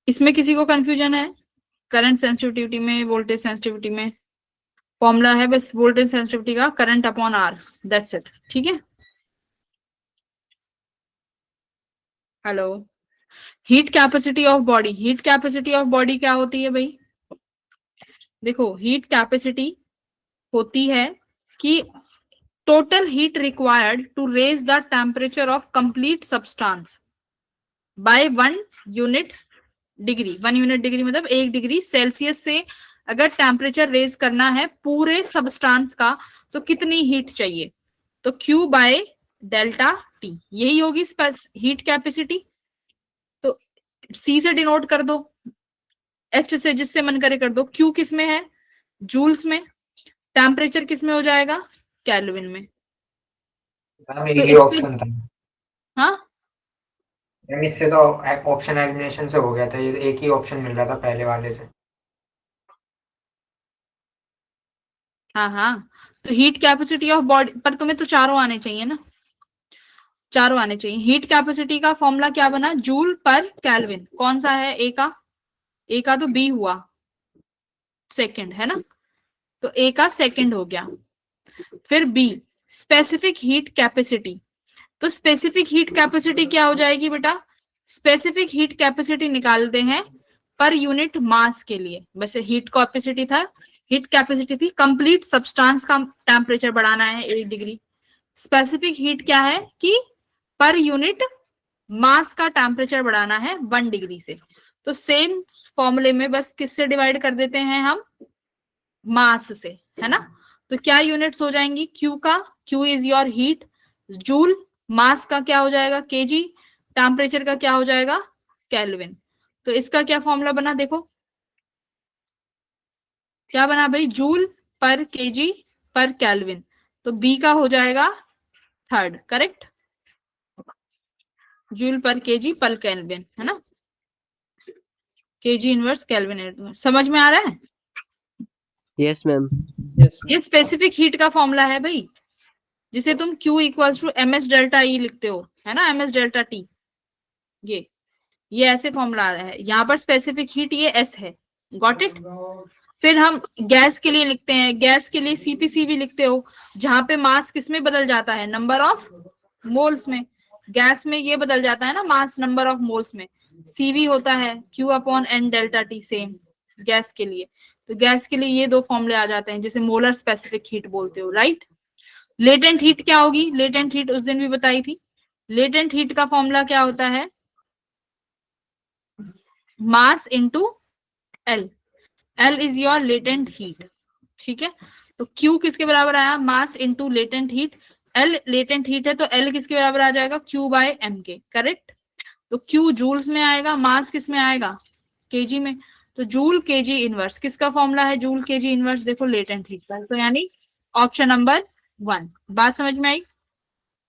इसमें किसी को कंफ्यूजन है? करंट सेंसिटिविटी में, वोल्टेज सेंसिटिविटी में फॉर्मूला है बस वोल्टेज सेंसिटिविटी का, current upon R, that's it. ठीक है, hello. Heat capacity of body, heat capacity of body क्या होती है भाई? देखो, हीट कैपेसिटी होती है कि total heat required to raise the temperature of complete substance by 1 unit degree. 1 unit degree मतलब 1 डिग्री सेल्सियस से अगर टेम्परेचर रेज करना है पूरे सब्सटेंस का, तो कितनी हीट चाहिए? तो Q बाय डेल्टा टी, यही होगी हीट कैपेसिटी। तो सी से डिनोट कर दो, एच से जिससे मन करे कर दो। क्यू किस में है? जूल्स में। टेम्परेचर किस में हो जाएगा? केल्विन में। मैम तो एक ही इससे ऑप्शन था हाँ मैम, इससे तो ऑप्शन एलिमिनेशन से हो गया था, ये एक ही ऑप्शन मिल रहा था पहले वाले से। हाँ हाँ, तो हीट कैपेसिटी ऑफ बॉडी, पर तुम्हें तो चारों आने चाहिए ना, चारों आने चाहिए। हीट कैपेसिटी का फॉर्मूला क्या बना? जूल पर केल्विन। कौन सा है? ए का, ए का तो बी हुआ सेकंड, है ना, तो ए का सेकंड हो गया। फिर बी स्पेसिफिक हीट कैपेसिटी, तो स्पेसिफिक हीट कैपेसिटी क्या हो जाएगी बेटा? स्पेसिफिक हीट कैपेसिटी निकालते हैं पर यूनिट मास के लिए। वैसे हीट कैपेसिटी था, हीट कैपेसिटी थी कंप्लीट सब्सटेंस का टेम्परेचर बढ़ाना है 1 डिग्री। स्पेसिफिक हीट क्या है कि पर यूनिट मास का टेम्परेचर बढ़ाना है 1 डिग्री से। तो सेम फॉर्मूले में बस किससे डिवाइड कर देते हैं हम? मास से, है ना। तो क्या यूनिट्स हो जाएंगी? क्यू का, Q is your heat, joule, mass का क्या हो जाएगा? केजी, टेम्परेचर का क्या हो जाएगा? केल्विन। तो इसका क्या फॉर्मूला बना? देखो क्या बना भाई? जूल पर केजी पर केल्विन। तो बी का हो जाएगा थर्ड, करेक्ट, जूल पर केजी पर केल्विन, है ना, केजी इनवर्स केल्विन इनवर्स। समझ में आ रहा है? Yes, ma'am. ये स्पेसिफिक हीट का फॉर्मूला है भाई, जिसे तुम Q equals to M S delta E लिखते हो, है ना, एम एस डेल्टा टी। ये ऐसे फॉर्मूला है। यहाँ पर स्पेसिफिक हीट ये S है, गॉट इट। फिर हम गैस के लिए लिखते हैं, गैस के लिए CPC भी लिखते हो, जहां पे मास किस में बदल जाता है? नंबर ऑफ मोल्स में। गैस में ये बदल जाता है ना, मास नंबर ऑफ मोल्स में। CV होता है Q upon N delta T, same gas के लिए। तो गैस के लिए ये दो फॉर्मूले आ जाते हैं, जिसे मोलर स्पेसिफिक हीट बोलते हो, राइट। लेटेंट हीट क्या होगी? लेटेंट हीट उस दिन भी बताई थी। लेटेंट हीट का फॉर्मूला क्या होता है? Mass into L, L is your latent heat, ठीक है। तो Q किसके बराबर आया? Mass into latent heat. L latent heat है तो L किसके बराबर आ जाएगा? Q बाय M के, करेक्ट। तो Q जूल्स में आएगा, मास किस में आएगा? केजी में। तो जूल केजी इनवर्स किसका फॉर्मूला है? जूल केजी इनवर्स, देखो लेटेंट हीट का। तो यानी ऑप्शन नंबर 1। बात समझ में आई?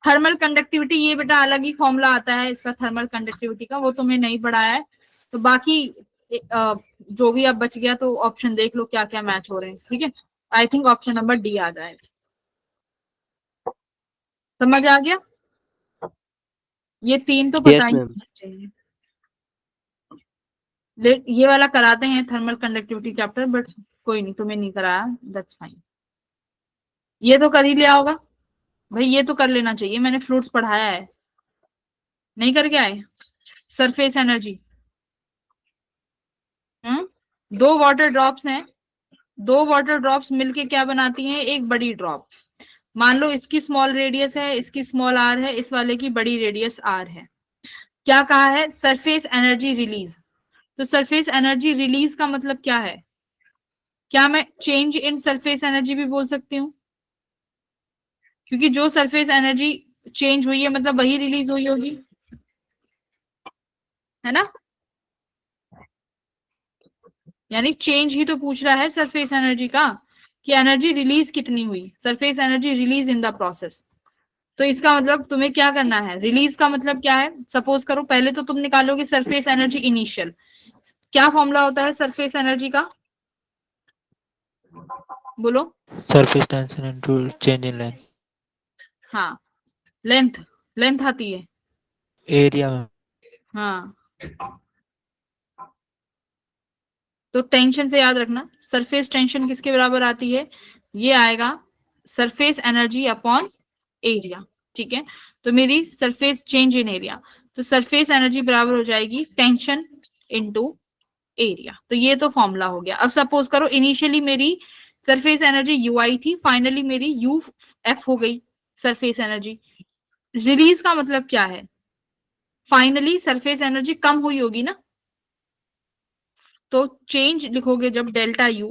थर्मल कंडक्टिविटी, ये बेटा अलग ही फॉर्मूला आता है इसका, थर्मल कंडक्टिविटी का, वो तुम्हें नहीं पढ़ाया है। तो बाकी जो भी अब बच गया तो ऑप्शन देख लो क्या क्या मैच हो रहे हैं, ठीक है। I think option number D आ जाएगा। समझ आ गया? ये 3 तो पता Yes, ही ma'am. होना चाहिए। ये वाला कराते हैं थर्मल कंडक्टिविटी चैप्टर, बट कोई नहीं, तुम्हें नहीं कराया, दैट्स फाइन। ये तो कर ही लिया होगा भाई, ये तो कर लेना चाहिए, मैंने फ्लूइड्स पढ़ाया है। नहीं करके आए? सरफेस एनर्जी, 2 वाटर ड्रॉप्स हैं, 2 वाटर ड्रॉप्स मिलके क्या बनाती हैं? एक बड़ी ड्रॉप। मान लो इसकी स्मॉल रेडियस है, इसकी स्मॉल आर है, इस वाले की बड़ी रेडियस आर है। क्या कहा है? Surface energy release. तो सरफेस एनर्जी रिलीज का मतलब क्या है? क्या मैं चेंज इन सरफेस एनर्जी भी बोल सकती हूँ? क्योंकि जो सरफेस एनर्जी चेंज हुई है मतलब वही रिलीज हुई होगी, है ना। यानी चेंज ही तो पूछ रहा है सरफेस एनर्जी का, कि एनर्जी रिलीज कितनी हुई, surface energy release in the process. तो इसका मतलब तुम्हें क्या करना है? रिलीज का मतलब क्या है? सपोज करो पहले तो तुम निकालोगे सरफेस एनर्जी इनिशियल। क्या फॉर्मूला होता है सरफेस एनर्जी का? बोलो। Surface tension into change in length, हाँ, लेंथ, लेंथ आती है, एरिया में। हाँ। तो टेंशन से याद रखना, सरफेस टेंशन किसके बराबर आती है? ये आएगा सरफेस एनर्जी अपॉन एरिया, ठीक है। तो मेरी सरफेस चेंज इन एरिया, तो सरफेस एनर्जी बराबर हो जाएगी टेंशन इनटू एरिया। तो ये तो फॉर्मूला हो गया। अब सपोज करो इनिशियली मेरी सरफेस एनर्जी UI थी, फाइनली मेरी UF हो गई सरफेस एनर्जी। रिलीज का मतलब क्या है? फाइनली सरफेस एनर्जी कम हुई होगी ना, तो चेंज लिखोगे जब डेल्टा U,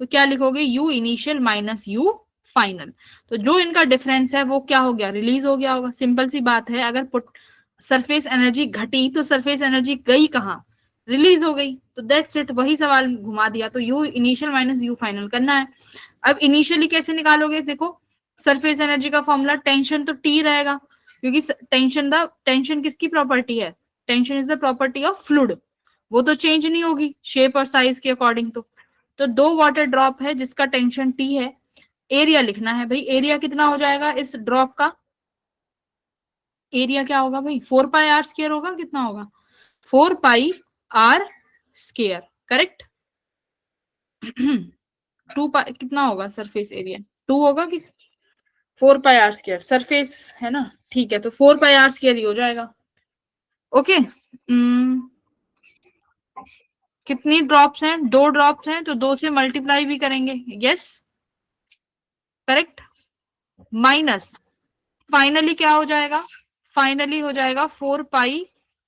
तो क्या लिखोगे? U initial minus U final. तो जो इनका डिफरेंस है वो क्या हो गया, रिलीज हो गया होगा। सिंपल सी बात है, अगर सरफेस एनर्जी घटी तो सरफेस एनर्जी गई कहाँ, रिलीज हो गई। तो दैट्स इट, वही सवाल घुमा दिया। तो you initial minus you final करना है। अब इनिशियली कैसे निकालोगे, देखो सरफेस एनर्जी का फॉर्मूला टेंशन तो टी रहेगा, क्योंकि टेंशन किसकी प्रॉपर्टी है, tension is the property of fluid, वो तो चेंज नहीं होगी शेप और साइज के अकॉर्डिंग। तो 2 वाटर ड्रॉप है जिसका टेंशन टी है। एरिया लिखना है भाई, एरिया कितना हो जाएगा इस ड्रॉप का, एरिया क्या होगा भाई 4 पाई आर स्क्वायर होगा, कितना होगा 4 पाई आर स्क्वायर, करेक्ट। 2 पाई कितना होगा सरफेस एरिया, 2 होगा कि 4 पाई आर स्क्वायर, सरफेस है ना, ठीक है। तो 4 पाई आर स्क्वायर ही हो जाएगा। ओके, कितनी ड्रॉप्स हैं, 2 ड्रॉप्स हैं, तो 2 से मल्टीप्लाई भी करेंगे, यस करेक्ट। माइनस फाइनली क्या हो जाएगा, फाइनली हो जाएगा 4 pi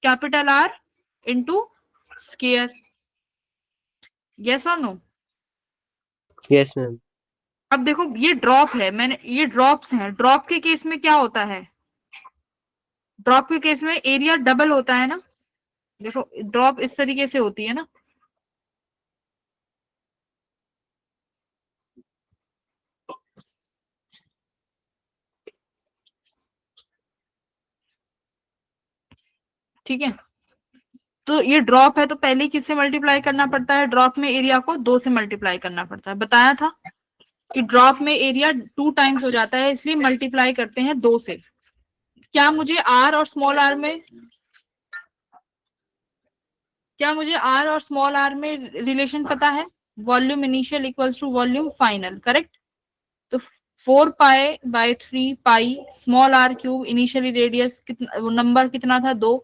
capital are into square, yes और नो। Yes, ma'am. अब देखो ये ड्रॉप है, मैंने ये ड्रॉप्स हैं, ड्रॉप के केस में क्या होता है, ड्रॉप के केस में एरिया डबल होता है ना, देखो ड्रॉप इस तरीके से होती है ना, ठीक है। तो ये ड्रॉप है तो पहले किससे मल्टीप्लाई करना पड़ता है, ड्रॉप में एरिया को 2 से मल्टीप्लाई करना पड़ता है, बताया था कि ड्रॉप में एरिया 2 टाइम्स हो जाता है, इसलिए मल्टीप्लाई करते हैं 2 से। क्या मुझे आर और स्मॉल आर में, क्या मुझे आर और स्मॉल आर में रिलेशन पता है, volume initial equals to volume final, correct. तो 4 pi by 3 pi small R cube, initially radius कितना, नंबर कितना था 2,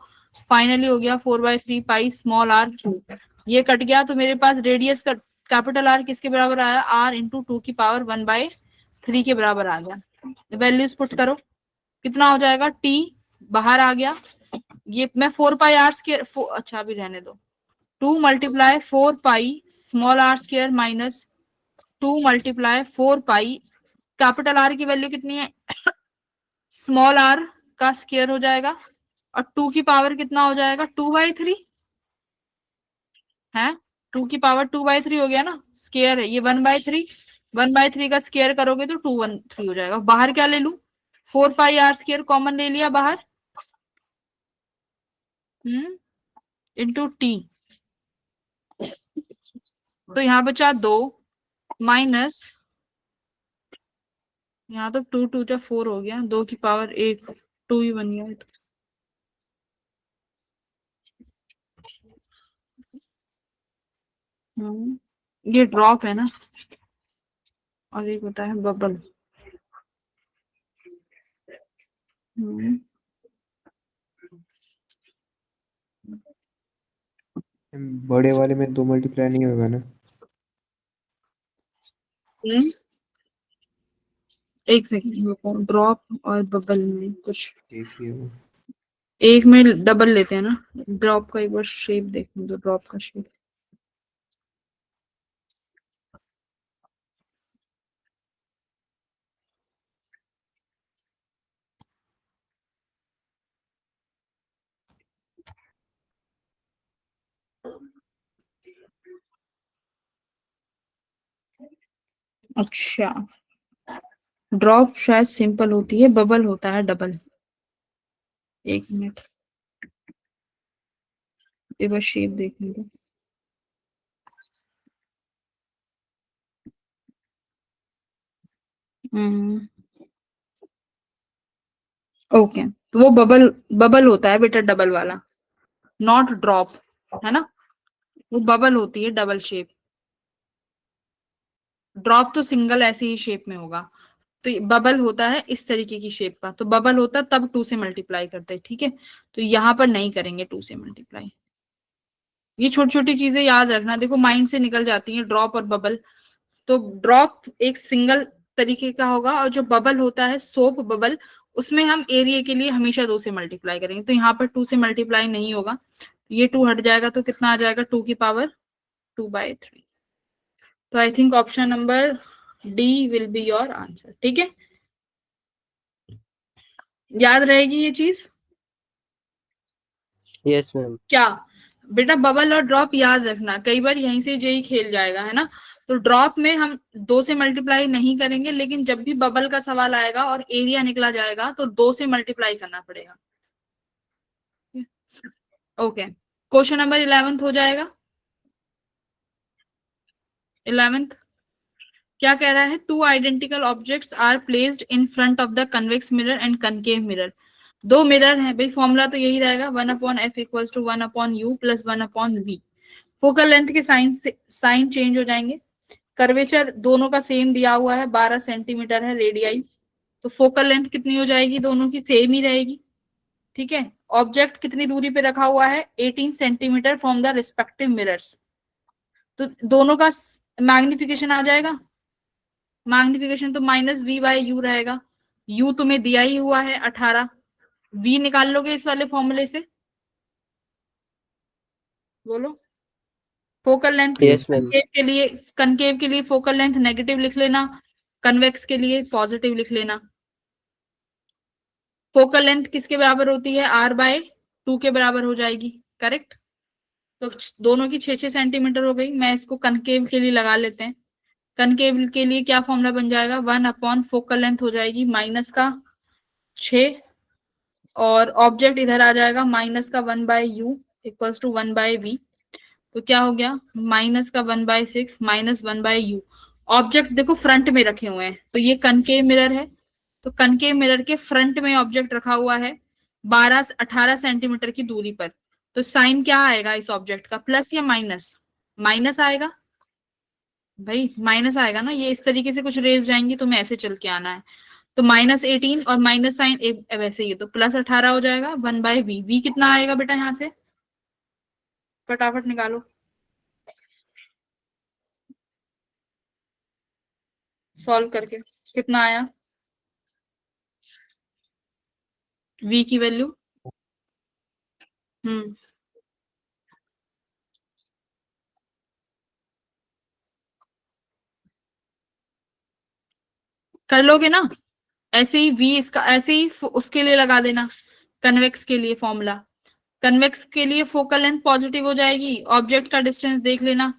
फाइनली हो गया 4 by 3 pi small R cube. ये कट गया तो मेरे पास रेडियस का कैपिटल आर किसके बराबर आया, आर इंटू 2 की पावर 1/3 के बराबर आ गया। वैल्यूज पुट करो, कितना हो जाएगा, टी बाहर आ गया, ये मैं 4 पाई आर स्क्वायर, अच्छा अभी रहने दो, 2 multiply 4 pi small r square minus 2 multiply 4 pi capital R की वैल्यू कितनी है, स्मॉल आर का स्क्वायर हो जाएगा, और 2 की पावर कितना हो जाएगा 2/3 है, 2 की पावर 2/3 हो गया ना, स्क्वायर है ये 1/3, 1/3 का स्क्वायर करोगे तो 213 हो जाएगा। बाहर क्या ले लू, 4 पाई आर स्क्वायर कॉमन ले लिया बाहर, इंटू टी, तो यहाँ बचा 2 माइनस, यहाँ तो 2 2 4 हो गया, 2 की पावर 1, 2 ही बन गया। ये ड्रॉप है ना, और एक होता है बबल। बड़े वाले में 2 मल्टीप्लाई नहीं होगा ना? एक सेकंड, ड्रॉप और बबल में कुछ, देखिए वो एक में डबल लेते हैं ना, ड्रॉप का एक बार शेप देखने दो, ड्रॉप का शेप, अच्छा ड्रॉप शायद सिंपल होती है, बबल होता है डबल। एक मिनट, एक बार शेप देखने दो। ओके, तो वो बबल बबल होता है बेटा, डबल वाला, नॉट ड्रॉप, है ना, वो बबल होती है डबल शेप, ड्रॉप तो सिंगल ऐसे ही शेप में होगा। तो बबल होता है इस तरीके की शेप का, तो बबल होता तब 2 से मल्टीप्लाई करते हैं, ठीक है। तो यहाँ पर नहीं करेंगे 2 से मल्टीप्लाई। ये छोटी छोटी चीजें याद रखना, देखो माइंड से निकल जाती हैं, ड्रॉप और बबल। तो ड्रॉप एक सिंगल तरीके का होगा, और जो बबल होता है सोप बबल, उसमें हम एरिया के लिए हमेशा 2 से मल्टीप्लाई करेंगे। तो यहाँ पर 2 से मल्टीप्लाई नहीं होगा, ये 2 हट जाएगा, तो कितना आ जाएगा 2 की पावर 2/3। तो आई think option number D will be your answer. ठीक है, याद रहेगी ये चीज? Yes ma'am. क्या बेटा, बबल और ड्रॉप याद रखना, कई बार यहीं से जेई खेल जाएगा, है ना। तो ड्रॉप में हम 2 से मल्टीप्लाई नहीं करेंगे, लेकिन जब भी बबल का सवाल आएगा और एरिया निकला जाएगा तो 2 से मल्टीप्लाई करना पड़ेगा। ओके, क्वेश्चन नंबर 11 हो जाएगा। 11 क्या कह रहा है? Two identical objects are placed in front of the convex mirror and concave mirror. 2 mirror हैं भाई, फॉर्मूला तो यही रहेगा 1/f equals to 1/u plus 1/v। Focal length के साइन चेंज हो जाएंगे। कर्वेचर दोनों का सेम दिया हुआ है, 12 सेंटीमीटर है रेडियाई, तो फोकल लेंथ कितनी हो जाएगी? दोनों की सेम ही रहेगी। ठीक है, ऑब्जेक्ट कितनी दूरी पे रखा हुआ है? 18 centimetre from the respective mirrors. तो दोनों का मैग्निफिकेशन आ जाएगा। मैग्निफिकेशन तो -v/u रहेगा। u तुम्हें दिया ही हुआ है 18, v निकाल लोगे इस वाले फॉर्मूले से? बोलो। Focal length Yes, ma'am. Concave के लिए फोकल लेंथ नेगेटिव लिख लेना, कन्वेक्स के लिए पॉजिटिव लिख लेना। फोकल लेंथ किसके बराबर होती है? r/2 के बराबर हो जाएगी, करेक्ट। तो दोनों की 6-6 सेंटीमीटर हो गई। मैं इसको कनकेव के लिए लगा लेते हैं। कनकेव के लिए क्या फॉर्मूला बन जाएगा? 1 फोकल लेंथ हो जाएगी -6, और ऑब्जेक्ट इधर आ जाएगा -1/u इक्वल्स टू 1/v। तो क्या हो गया? -1/6 -1/u। ऑब्जेक्ट देखो फ्रंट में रखे हुए हैं, तो ये कनकेव मिरर है, तो कनकेव मिरर के फ्रंट में ऑब्जेक्ट रखा हुआ है 18 सेंटीमीटर की दूरी पर। तो साइन क्या आएगा इस ऑब्जेक्ट का? प्लस या माइनस? माइनस आएगा भाई, माइनस आएगा ना। ये इस तरीके से कुछ रेज जाएंगी, तुम्हें ऐसे चल के आना है। तो -18 और माइनस साइन वैसे ही, तो +18 हो जाएगा 1/v। v कितना आएगा बेटा? यहाँ से फटाफट निकालो, सॉल्व करके कितना आया v की वैल्यू? कर लोगे ना? ऐसे ही v इसका ऐसे ही उसके लिए लगा देना, कन्वेक्स के लिए फॉर्मूला। कन्वेक्स के लिए फोकल लेंथ पॉजिटिव हो जाएगी। ऑब्जेक्ट का डिस्टेंस देख लेना,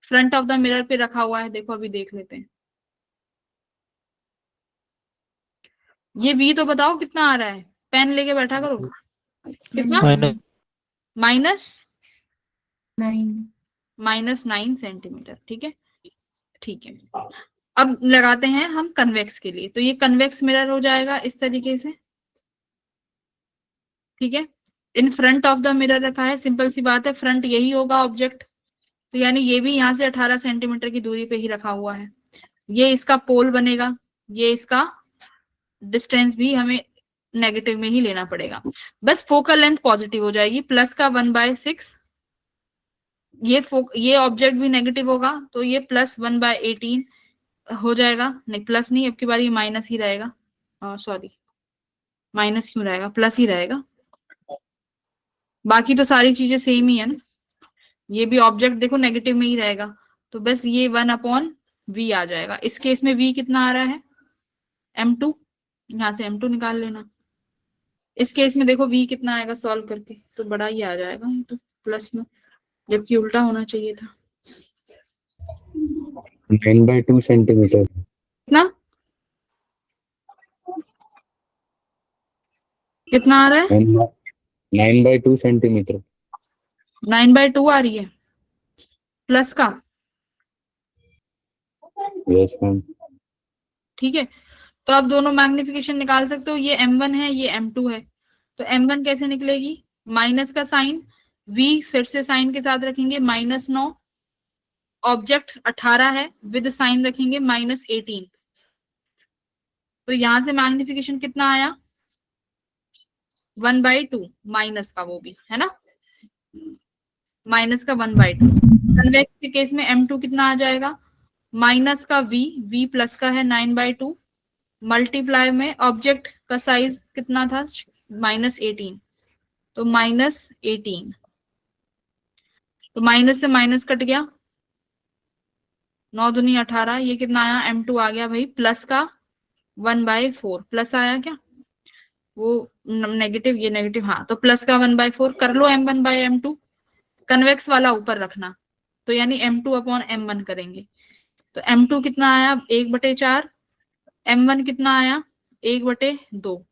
फ्रंट ऑफ द मिरर पे रखा हुआ है, देखो अभी देख लेते हैं। ये v तो बताओ कितना आ रहा है? पेन लेके बैठा करो। कितना? -9 सेंटीमीटर। ठीक है, ठीक है। अब लगाते हैं हम कन्वेक्स के लिए। तो ये कन्वेक्स मिरर हो जाएगा इस तरीके से। ठीक है, इन फ्रंट ऑफ द मिरर रखा है, सिंपल सी बात है, फ्रंट यही होगा ऑब्जेक्ट, तो यानी ये भी यहाँ से 18 सेंटीमीटर की दूरी पे ही रखा हुआ है। ये इसका पोल बनेगा, ये इसका डिस्टेंस भी हमें नेगेटिव में ही लेना पड़ेगा। बस फोकल लेंथ पॉजिटिव हो जाएगी, प्लस का 1/6। ये ऑब्जेक्ट भी नेगेटिव होगा, तो ये +1/18 हो जाएगा। नहीं, प्लस नहीं, अब की बार ये माइनस ही रहेगा। सॉरी, माइनस क्यों रहेगा? प्लस ही रहेगा। बाकी तो सारी चीजें सेम ही है ना। ये भी ऑब्जेक्ट देखो नेगेटिव में ही रहेगा, तो बस ये 1/v आ जाएगा। इस केस में v कितना आ रहा है? m2, यहाँ से m2 निकाल लेना। इस केस में देखो v कितना आएगा सॉल्व करके? तो बड़ा ही आ जाएगा, तो प्लस में, जबकि उल्टा होना चाहिए था। 9/2 सेंटीमीटर। कितना कितना आ रहा है? 9/2 सेंटीमीटर। 9/2 आ रही है प्लस का। Yes ma'am. ठीक है, तो आप दोनों मैग्निफिकेशन निकाल सकते हो। ये m1 है, ये m2 है, तो m1 कैसे निकलेगी? माइनस का साइन, v फिर से साइन के साथ रखेंगे -9, ऑब्जेक्ट 18 है, विद साइन रखेंगे -18। तो यहां से मैग्निफिकेशन कितना आया? 1/2, माइनस का, वो भी है ना, माइनस का 1/2। कन्वेक्स के केस में m2 कितना आ जाएगा? माइनस का v प्लस का है 9/2, मल्टीप्लाई में ऑब्जेक्ट का साइज कितना था? -18, तो -18, तो माइनस से माइनस कट गया, 9 दूनी 18, ये कितना आया, m2 आ गया भाई, प्लस का 1/4, प्लस आया क्या, वो नेगेटिव, ये नेगेटिव, हाँ, तो प्लस का 1/4 कर लो, m1/m2, कन्वेक्स वाला ऊपर रखना, तो यानी m2/m1 करेंगे, तो m2 कितना आया 1/4, m1 कितना आया 1/2,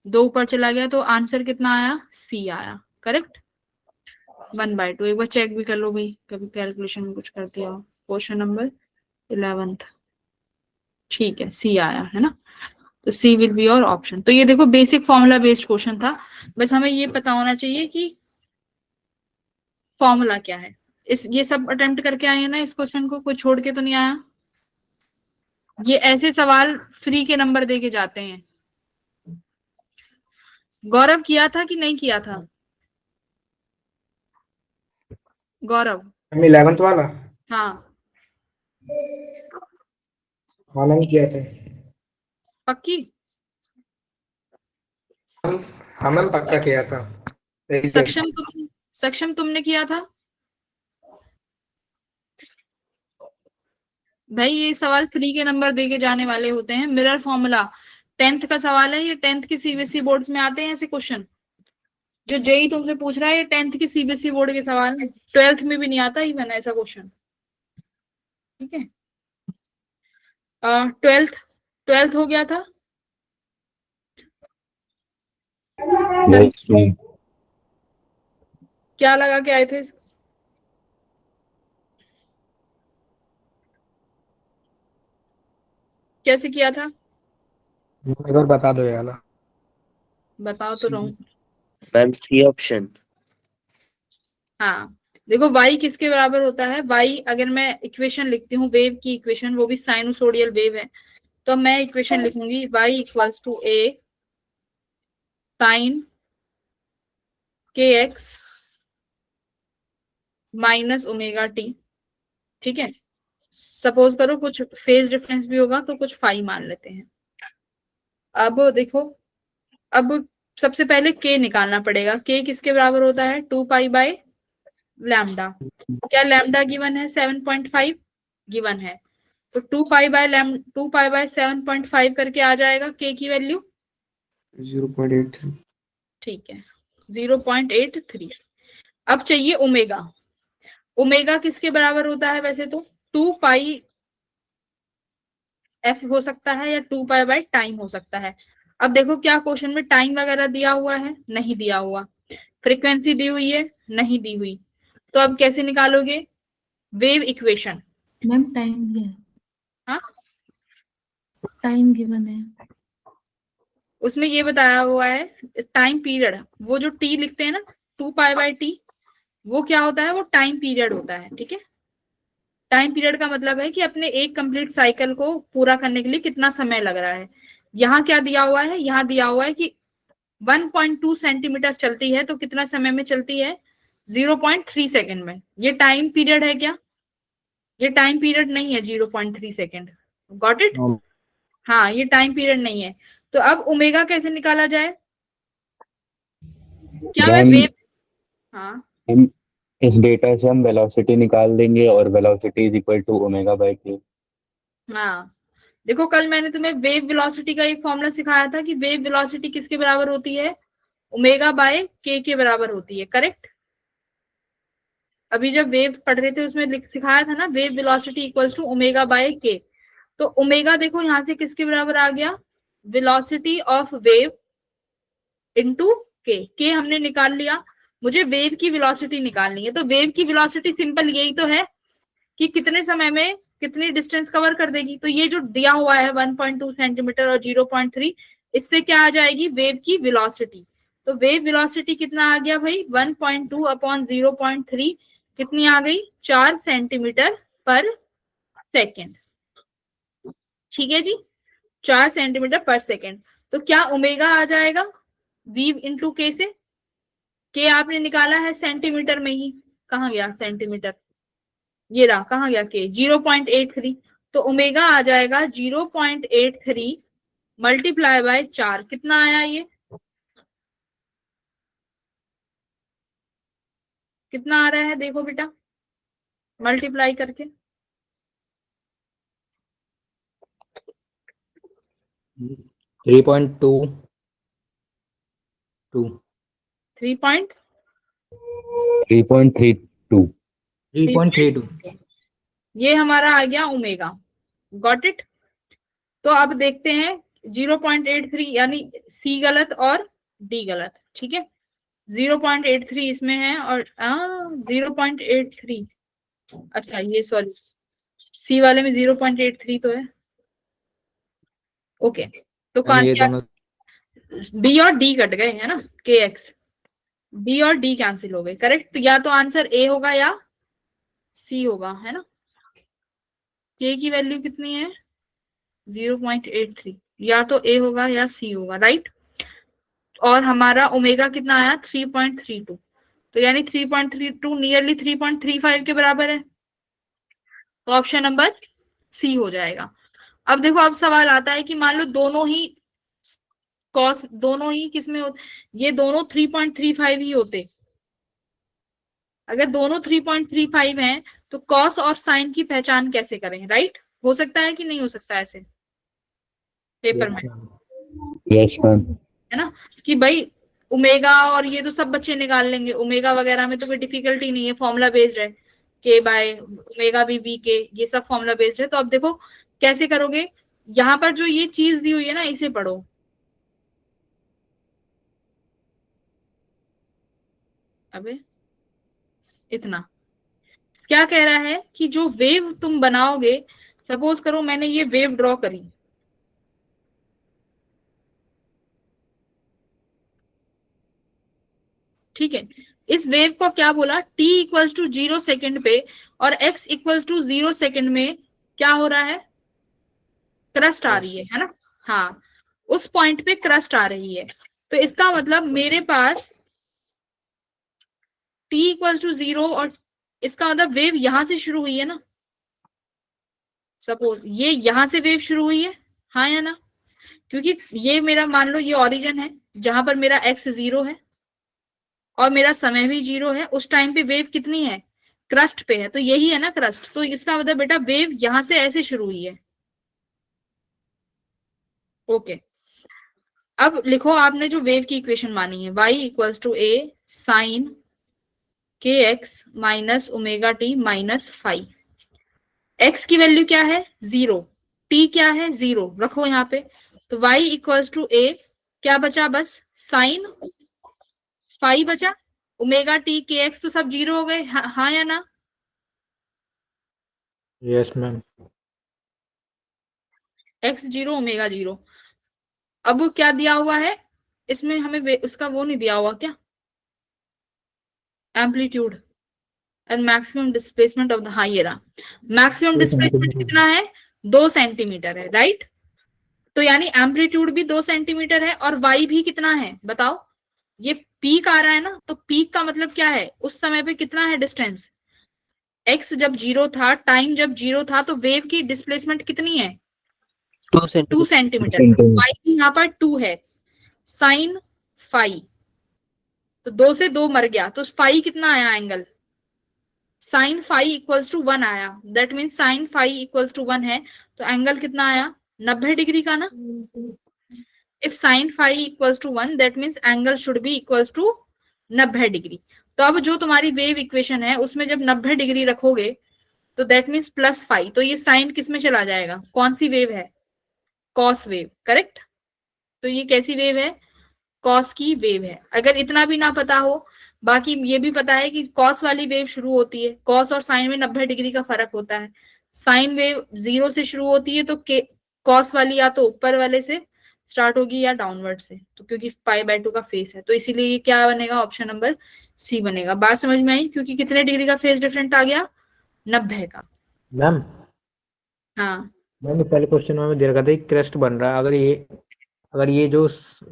2 ऊपर चला गया, तो आंसर कितना आया, सी आया, करेक्ट, 1/2। एक बार चेक भी कर लो भाई, कभी कैलकुलेशन में कुछ कर दिया हो। क्वेश्चन नंबर 11, ठीक है, सी आया है ना, तो सी विल बी योर ऑप्शन। तो ये देखो बेसिक फॉर्मूला बेस्ड क्वेश्चन था, बस हमें ये पता होना चाहिए कि फॉर्मूला क्या है। इस ये सब अटेम्प्ट करके आए हैं ना इस क्वेश्चन को, कोई छोड़ के तो नहीं आया। ये ऐसे सवाल फ्री के नंबर दे के जाते हैं। गौरव किया था कि नहीं किया था, गौरव? मैम 11th वाला, हाँ, हाँ मैंने किया था। पक्की? हाँ मैम पक्का किया था। सक्षम तुमने किया था भाई? ये सवाल फ्री के नंबर दे के जाने वाले होते हैं। मिरर फॉर्मूला 10th का सवाल है, ये 10th के सीबीएसई बोर्ड्स में आते हैं ऐसे क्वेश्चन। जो जेई तुमसे पूछ रहा है ये 10th के सीबीएसई बोर्ड के सवाल है, 12th में भी नहीं आता इवन ऐसा क्वेश्चन, ठीक है। 12th हो गया था। Yes ma'am. क्या लगा के आए थे कैसे किया था, एक बार बता दो यार। बताओ तो रहूं। Ma'am C option. हाँ, देखो y किसके बराबर होता है, y अगर मैं इक्वेशन लिखती हूँ वेव की इक्वेशन, वो भी साइनोसोडियल वेव है, तो मैं इक्वेशन लिखूंगी y equals to a sine kx minus omega t, ठीक है। सपोज करो कुछ फेज डिफरेंस भी होगा तो कुछ फाई मान लेते हैं। अब देखो, अब सबसे पहले k निकालना पड़ेगा। k किसके बराबर होता है, 2π/λ। क्या लैम्डा गिवन है, 7.5 गिवन है, तो 2π/7.5 करके आ जाएगा k की वैल्यू, 0.83। ठीक है, 0.83। अब चाहिए ओमेगा। ओमेगा किसके बराबर होता है वैसे तो, 2π f हो सकता है या 2π/टाइम हो सकता है। अब देखो क्या क्वेश्चन में टाइम वगैरह दिया हुआ है, नहीं दिया हुआ। फ्रीक्वेंसी दी हुई है, नहीं दी हुई। तो अब कैसे निकालोगे वेव इक्वेशन? मैम टाइम दिया है, हाँ, टाइम गिवन है। उसमें ये बताया हुआ है टाइम पीरियड, वो जो टी लिखते हैं ना 2π/t, वो क्या होता है, वो टाइम पीरियड होता है, ठीक है। टाइम पीरियड का मतलब है कि अपने एक कंप्लीट साइकिल को पूरा करने के लिए कितना समय लग रहा है। यहाँ क्या दिया हुआ है, यहाँ दिया हुआ है कि 1.2 सेंटीमीटर चलती है तो कितना समय में चलती है, 0.3 सेकेंड में। ये टाइम पीरियड है क्या, ये टाइम पीरियड नहीं है 0.3 सेकेंड, गॉट इट। हाँ, ये टाइम पीरियड नहीं है। तो अब ओमेगा कैसे निकाला जाए, क्या मैं मैम, वेव, हाँ हम इस डेटा से हम वेलोसिटी निकाल देंगे और velocity is equal to omega by k. हाँ, देखो कल मैंने तुम्हें वेव वेलोसिटी का एक फॉर्मूला सिखाया था कि वेव वेलोसिटी किसके बराबर होती है, ओमेगा/k के बराबर होती है, करेक्ट। अभी जब वेव पढ़ रहे थे उसमें सिखाया था ना, वेव वेलोसिटी इक्वल्स टू ओमेगा/k। तो ओमेगा देखो यहाँ से किसके बराबर आ गया, velocity of wave into k हमने निकाल लिया। मुझे वेव की वेलोसिटी निकालनी है, तो वेव की वेलोसिटी सिंपल यही तो है कि कितने समय में कितनी डिस्टेंस कवर कर देगी। तो ये जो दिया हुआ है 1.2 सेंटीमीटर और 0.3, इससे क्या आ जाएगी वेव की वेलोसिटी। तो वेव वेलोसिटी कितना आ गया भाई, 1.2/0.3 कितनी आ गई, 4 सेंटीमीटर पर सेकेंड, ठीक है जी, 4 सेंटीमीटर पर सेकेंड। तो क्या ओमेगा आ जाएगा v इंटू के से, के आपने निकाला है सेंटीमीटर में ही, कहाँ गया सेंटीमीटर, ये रहा, कहाँ गया के, 0.83। तो ओमेगा आ जाएगा 0.83 मल्टीप्लाई बाय 4, कितना आया ये, कितना आ रहा है देखो बेटा, मल्टीप्लाई करके 3.2 3.32 3.32 ये हमारा आ गया ओमेगा। Got it. तो अब देखते हैं 0.83 यानी सी गलत और डी गलत, ठीक है। 0.83 इसमें है और 0.83, अच्छा ये सॉरी सी वाले में 0.83 तो है। ओके, तो मैम ये क्या दोनों बी और डी कट गए है ना, के एक्स, बी और डी कैंसिल हो गए, करेक्ट। तो या तो आंसर ए होगा या सी होगा, है ना। के की वैल्यू कितनी है 0.83, या तो ए होगा या सी होगा, राइट। और हमारा ओमेगा कितना आया 3.32, तो यानी 3.32 नियरली 3.35 के बराबर है, तो ऑप्शन नंबर सी हो जाएगा। अब देखो, अब सवाल आता है कि मान लो दोनों ही कॉस, दोनों ही किसमें ये दोनों 3.35 ही होते। अगर दोनों 3.35 हैं तो कॉस और साइन की पहचान कैसे करें, राइट। हो सकता है कि नहीं हो सकता ऐसे पेपर में, यस मैम। है ना, कि भाई ओमेगा और ये तो सब बच्चे निकाल लेंगे, ओमेगा वगैरह में तो कोई डिफिकल्टी नहीं है, फॉर्मूला बेस्ड है, के बाय ओमेगा बी के, ये सब फॉर्मूला बेस्ड है। तो अब देखो कैसे करोगे, यहाँ पर जो ये चीज दी हुई है ना इसे पढ़ो। अबे इतना क्या कह रहा है कि जो वेव तुम बनाओगे, सपोज करो मैंने ये वेव ड्रॉ करी, ठीक है। इस वेव को क्या बोला, t इक्वल्स टू 0 सेकेंड पे और x इक्वल्स टू 0 सेकेंड में क्या हो रहा है, क्रस्ट आ रही है ना। हाँ, उस पॉइंट पे क्रस्ट आ रही है, तो इसका मतलब मेरे पास t इक्वल्स टू 0 और इसका मतलब वेव यहां से शुरू हुई है ना। सपोज ये यहां से वेव शुरू हुई है, हाँ या ना, क्योंकि ये मेरा मान लो ये ओरिजिन है जहां पर मेरा x 0 है और मेरा समय भी 0 है। उस टाइम पे वेव कितनी है, क्रस्ट पे है, तो यही है ना क्रस्ट। तो इसका मतलब बेटा वेव यहां से ऐसे शुरू हुई है। ओके, अब लिखो आपने जो वेव की इक्वेशन मानी है, y equals to A sine के x minus omega t minus five. x की वैल्यू क्या है 0, t क्या है 0, रखो यहाँ पे। तो y इक्वल्स टू ए क्या बचा, बस साइन फाइव बचा, ओमेगा टी के एक्स तो सब 0 हो गए, हाँ या ना। Yes ma'am. x 0 omega 0। अब क्या दिया हुआ है इसमें, हमें उसका वो नहीं दिया हुआ क्या, amplitude and maximum displacement of the, हाँ ये रहा, मैक्सिमम डिस्प्लेसमेंट कितना है 2 सेंटीमीटर है, राइट। तो यानी एम्पलीट्यूड भी 2 सेंटीमीटर है और y भी कितना है बताओ, ये पीक आ रहा है ना, तो पीक का मतलब क्या है, उस समय पे कितना है डिस्टेंस, x जब 0 था, टाइम जब 0 था, तो वेव की डिस्प्लेसमेंट कितनी है 2 सेंटीमीटर, y यहाँ पर 2 है, साइन फाइव, तो 2 से 2 मर गया, तो फाइव कितना आया angle, sine five equals to 1 आया, that mean sine five equals to 1 है, तो एंगल कितना आया 90 डिग्री का ना। If sine five equals to 1 that means angle should be equals to 90 degree. तो अब जो तुम्हारी वेव इक्वेशन है उसमें जब 90 डिग्री रखोगे तो दैट मीन्स प्लस 5, तो ये साइन किस में चला जाएगा, कौन सी वेव है, कॉस वेव, करेक्ट। तो ये कैसी वेव है, कॉस की वेव है। अगर इतना भी ना पता हो, बाकी ये भी पता है कि कॉस वाली वेव शुरू होती है, कॉस और साइन में 90 डिग्री का फर्क होता है, साइन वेव 0 से शुरू होती है, तो कॉस वाली या तो ऊपर वाले से स्टार्ट होगी या डाउनवर्ड से, तो क्योंकि π/2 का फेस है, तो इसीलिए ये क्या बनेगा, ऑप्शन नंबर सी बनेगा। बात समझ में आई, क्योंकि कितने डिग्री का फेस डिफरेंट आ गया 90 का। मैम हाँ मैम पहले क्वेश्चन में दे रखा था क्रस्ट बन रहा है, अगर ये जो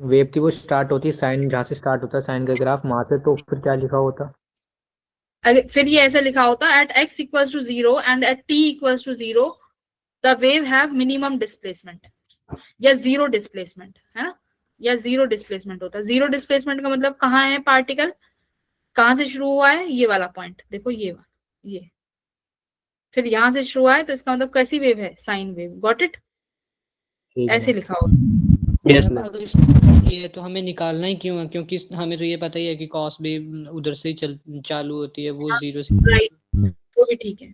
वेव थी वो स्टार्ट होती है साइन, जहाँ से स्टार्ट होता है साइन का ग्राफ वहां से, तो फिर क्या लिखा होता, अगर फिर ये ऐसा लिखा होता at x equals to 0 and at t equals to 0 the wave have minimum displacement, या 0 डिस्प्लेसमेंट, है ना, या 0 डिस्प्लेसमेंट होता है। 0 डिस्प्लेसमेंट का मतलब कहाँ है पार्टिकल, कहाँ से शुरू हुआ है, ये वाला पॉइंट देखो, ये फिर यहां से शुरू हुआ है, तो इसका मतलब कैसी वेव है, साइन वेव। गॉट इट, ऐसे लिखा होगा। Yes, ma'am ma'am. अगर इसमें ये है तो हमें निकालना ही क्यों है, क्योंकि हमें तो ये पता ही है कि कॉस भी उधर से ही चालू होती है, वो जीरो से। राइट, वो भी ठीक है,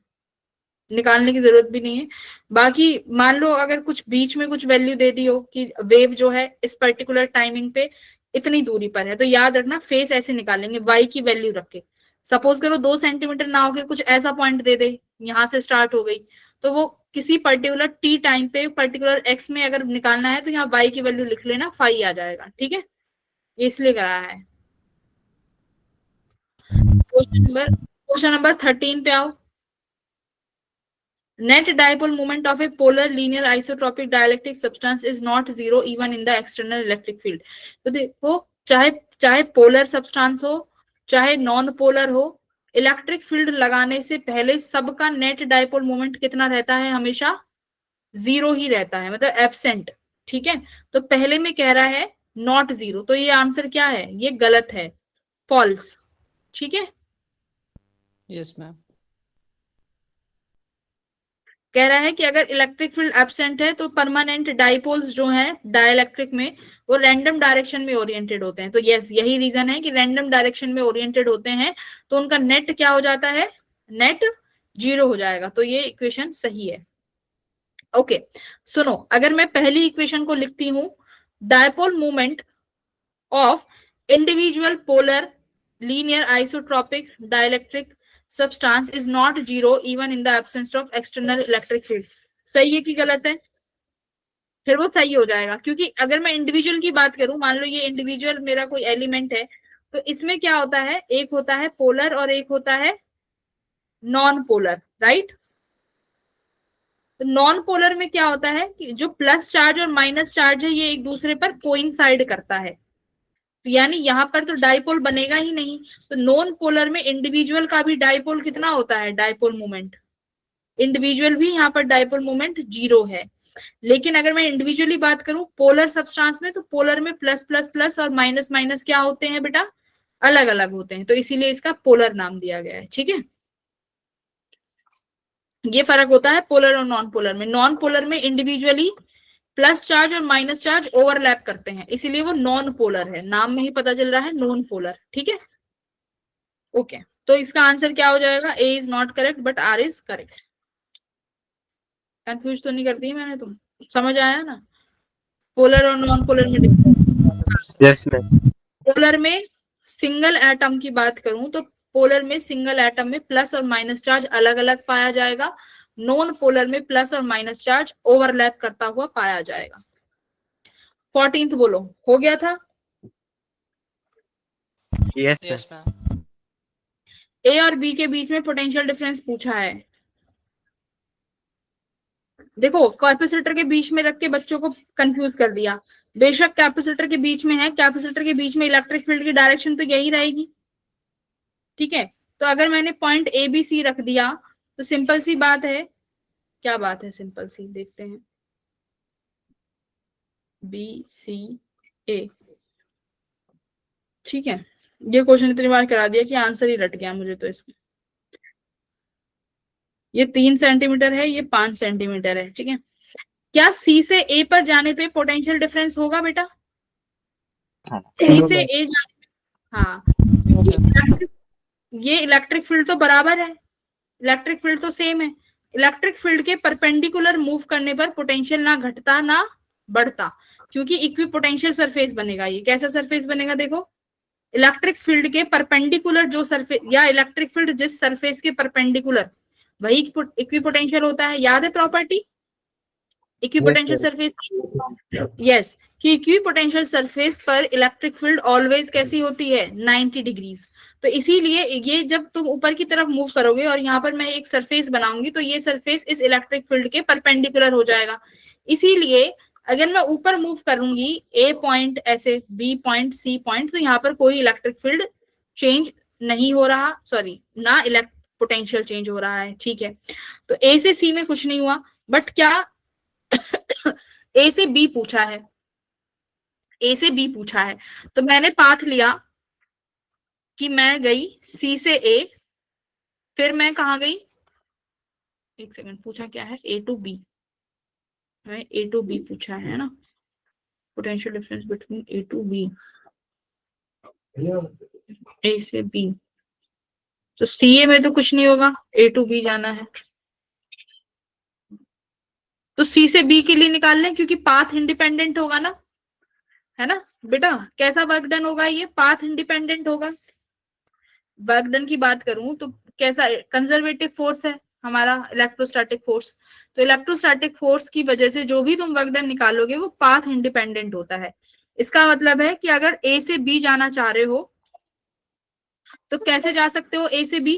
निकालने की जरूरत भी नहीं है। बाकी मान लो अगर कुछ बीच में कुछ वैल्यू दे दी हो कि वेव जो है इस पर्टिकुलर टाइमिंग पे इतनी दूरी पर है, तो याद रखना फेस ऐसे निकालेंगे y की वैल्यू रख के। सपोज करो 2 सेंटीमीटर ना होके कुछ ऐसा पॉइंट दे दे, यहां से स्टार्ट हो गई, तो वो किसी पर्टिकुलर t टाइम पे पर्टिकुलर x में अगर निकालना है तो यहाँ y की वैल्यू लिख लेना, फाई आ जाएगा। ठीक है, ये इसलिए कराया है। क्वेश्चन नंबर 13 पे आओ। Net dipole moment of a polar linear isotropic dielectric substance is not zero even in the external electric field। तो देखो, चाहे चाहे पोलर सब्सटेंस हो चाहे नॉन पोलर हो, इलेक्ट्रिक फील्ड लगाने से पहले सबका नेट डाइपोल मोमेंट कितना रहता है? हमेशा जीरो ही रहता है, मतलब एब्सेंट। ठीक है, तो पहले में कह रहा है नॉट जीरो, तो ये आंसर क्या है? ये गलत है, फॉल्स। ठीक है, यस मैम। कह रहा है कि अगर इलेक्ट्रिक फील्ड एब्सेंट है तो परमानेंट डाइपोल्स जो हैं डाइलेक्ट्रिक में वो रैंडम डायरेक्शन में ओरिएंटेड होते हैं। तो यस, यही रीजन है कि रैंडम डायरेक्शन में ओरिएंटेड होते हैं तो उनका नेट क्या हो जाता है? नेट जीरो हो जाएगा। तो ये इक्वेशन सही है। ओके, सुनो, अगर मैं पहली इक्वेशन को लिखती हूं, dipole moment of individual polar linear isotropic dielectric substance is not zero even in the absence of external electric field। सही है कि गलत है? फिर वो सही हो जाएगा, क्योंकि अगर मैं इंडिविजुअल की बात करूं, मान लो ये इंडिविजुअल मेरा कोई एलिमेंट है, तो इसमें क्या होता है? एक होता है पोलर और एक होता है नॉन पोलर, राइट? तो नॉन पोलर में क्या होता है कि जो प्लस चार्ज और माइनस चार्ज है ये एक दूसरे पर कोइंसाइड करता है, तो यानी यहाँ पर तो डाइपोल बनेगा ही नहीं। तो नॉन पोलर में इंडिविजुअल का भी डाइपोल कितना होता है? डाइपोल मोमेंट इंडिविजुअल भी यहाँ पर डाइपोल मोमेंट जीरो है। लेकिन अगर मैं इंडिविजुअली बात करूं पोलर सब्सटेंस में, तो पोलर में प्लस प्लस प्लस और माइनस माइनस क्या होते हैं बेटा? अलग अलग होते हैं, तो इसीलिए इसका पोलर नाम दिया गया है। ठीक है, ये फर्क होता है पोलर और नॉन पोलर में। नॉन पोलर में इंडिविजुअली प्लस चार्ज और माइनस चार्ज ओवरलैप करते हैं, इसीलिए वो नॉन पोलर है, नाम में ही पता चल रहा है नॉन पोलर। ठीक है, ओके, तो इसका आंसर क्या हो जाएगा? A is not correct but R is correct. Confuse तो नहीं कर दी मैंने? तुम समझ आया ना पोलर और नॉन पोलर में डिफरेंस? Yes, ma'am. पोलर में सिंगल एटम की बात करूं तो पोलर में सिंगल एटम में प्लस और माइनस चार्ज अलग अलग पाया जाएगा, नॉन पोलर में प्लस और माइनस चार्ज ओवरलैप करता हुआ पाया जाएगा। 14th बोलो, हो गया था? Yes, ma'am. Yes ma'am. ए और बी के बीच में पोटेंशियल डिफरेंस पूछा है। देखो, कैपेसिटर के बीच में रख के बच्चों को कंफ्यूज कर दिया। बेशक कैपेसिटर के बीच में है, कैपेसिटर के बीच में इलेक्ट्रिक फील्ड की डायरेक्शन तो यही रहेगी। ठीक है, तो अगर मैंने पॉइंट ए बी सी रख दिया तो सिंपल सी बात है, क्या बात है सिंपल सी, देखते हैं, बी सी ए। ठीक है, ये क्वेश्चन इतनी बार करा दिया कि आंसर ही रट गया मुझे तो इसका। ये 3 सेंटीमीटर है, ये 5 सेंटीमीटर है। ठीक है, क्या सी से ए पर जाने पे पोटेंशियल डिफरेंस होगा बेटा? सी से ए जाने, हाँ, ये इलेक्ट्रिक फील्ड तो बराबर है, इलेक्ट्रिक फील्ड तो सेम है। इलेक्ट्रिक फील्ड के परपेंडिकुलर मूव करने पर पोटेंशियल ना घटता ना बढ़ता, क्योंकि इक्वी पोटेंशियल सरफेस बनेगा। ये कैसा सरफेस बनेगा? देखो, इलेक्ट्रिक फील्ड के परपेंडिकुलर जो सरफेस, या इलेक्ट्रिक फील्ड जिस सरफेस के परपेंडिकुलर, वही इक्वी पोटेंशियल होता है। याद है प्रॉपर्टी इक्विपोटेंशियल सरफेस की? यस, कि इक्विपोटेंशियल सरफेस पर इलेक्ट्रिक फील्ड ऑलवेज कैसी होती है? 90 डिग्रीज। तो इसीलिए ये जब तुम ऊपर की तरफ मूव करोगे और यहाँ पर मैं एक सरफेस बनाऊंगी तो ये सरफेस इस इलेक्ट्रिक फील्ड के परपेंडिकुलर हो जाएगा। इसीलिए अगर मैं ऊपर मूव करूंगी ए पॉइंट ऐसे, बी पॉइंट, सी पॉइंट, तो यहाँ पर कोई इलेक्ट्रिक फील्ड चेंज नहीं हो रहा, सॉरी ना पोटेंशियल चेंज हो रहा है। ठीक है, तो ए से सी में कुछ नहीं हुआ, बट क्या ए से बी पूछा है, ए से बी पूछा है, तो मैंने पाथ लिया कि मैं गई सी से ए, फिर मैं कहा गई, एक सेकंड, पूछा क्या है? A to B, A to B पूछा है ना? Potential difference between A to B, A से बी। तो सीए में तो कुछ नहीं होगा, ए टू बी जाना है, तो सी से बी के लिए निकाल लें क्योंकि पाथ इंडिपेंडेंट होगा ना, है ना बेटा। कैसा वर्क डन होगा ये, पाथ इंडिपेंडेंट होगा। वर्क डन की बात करूं तो कैसा, कंजर्वेटिव फोर्स है हमारा इलेक्ट्रोस्टैटिक फोर्स, तो इलेक्ट्रोस्टैटिक फोर्स की वजह से जो भी तुम वर्क डन निकालोगे वो पाथ इंडिपेंडेंट होता है। इसका मतलब है कि अगर ए से बी जाना चाह रहे हो तो कैसे जा सकते हो ए से B,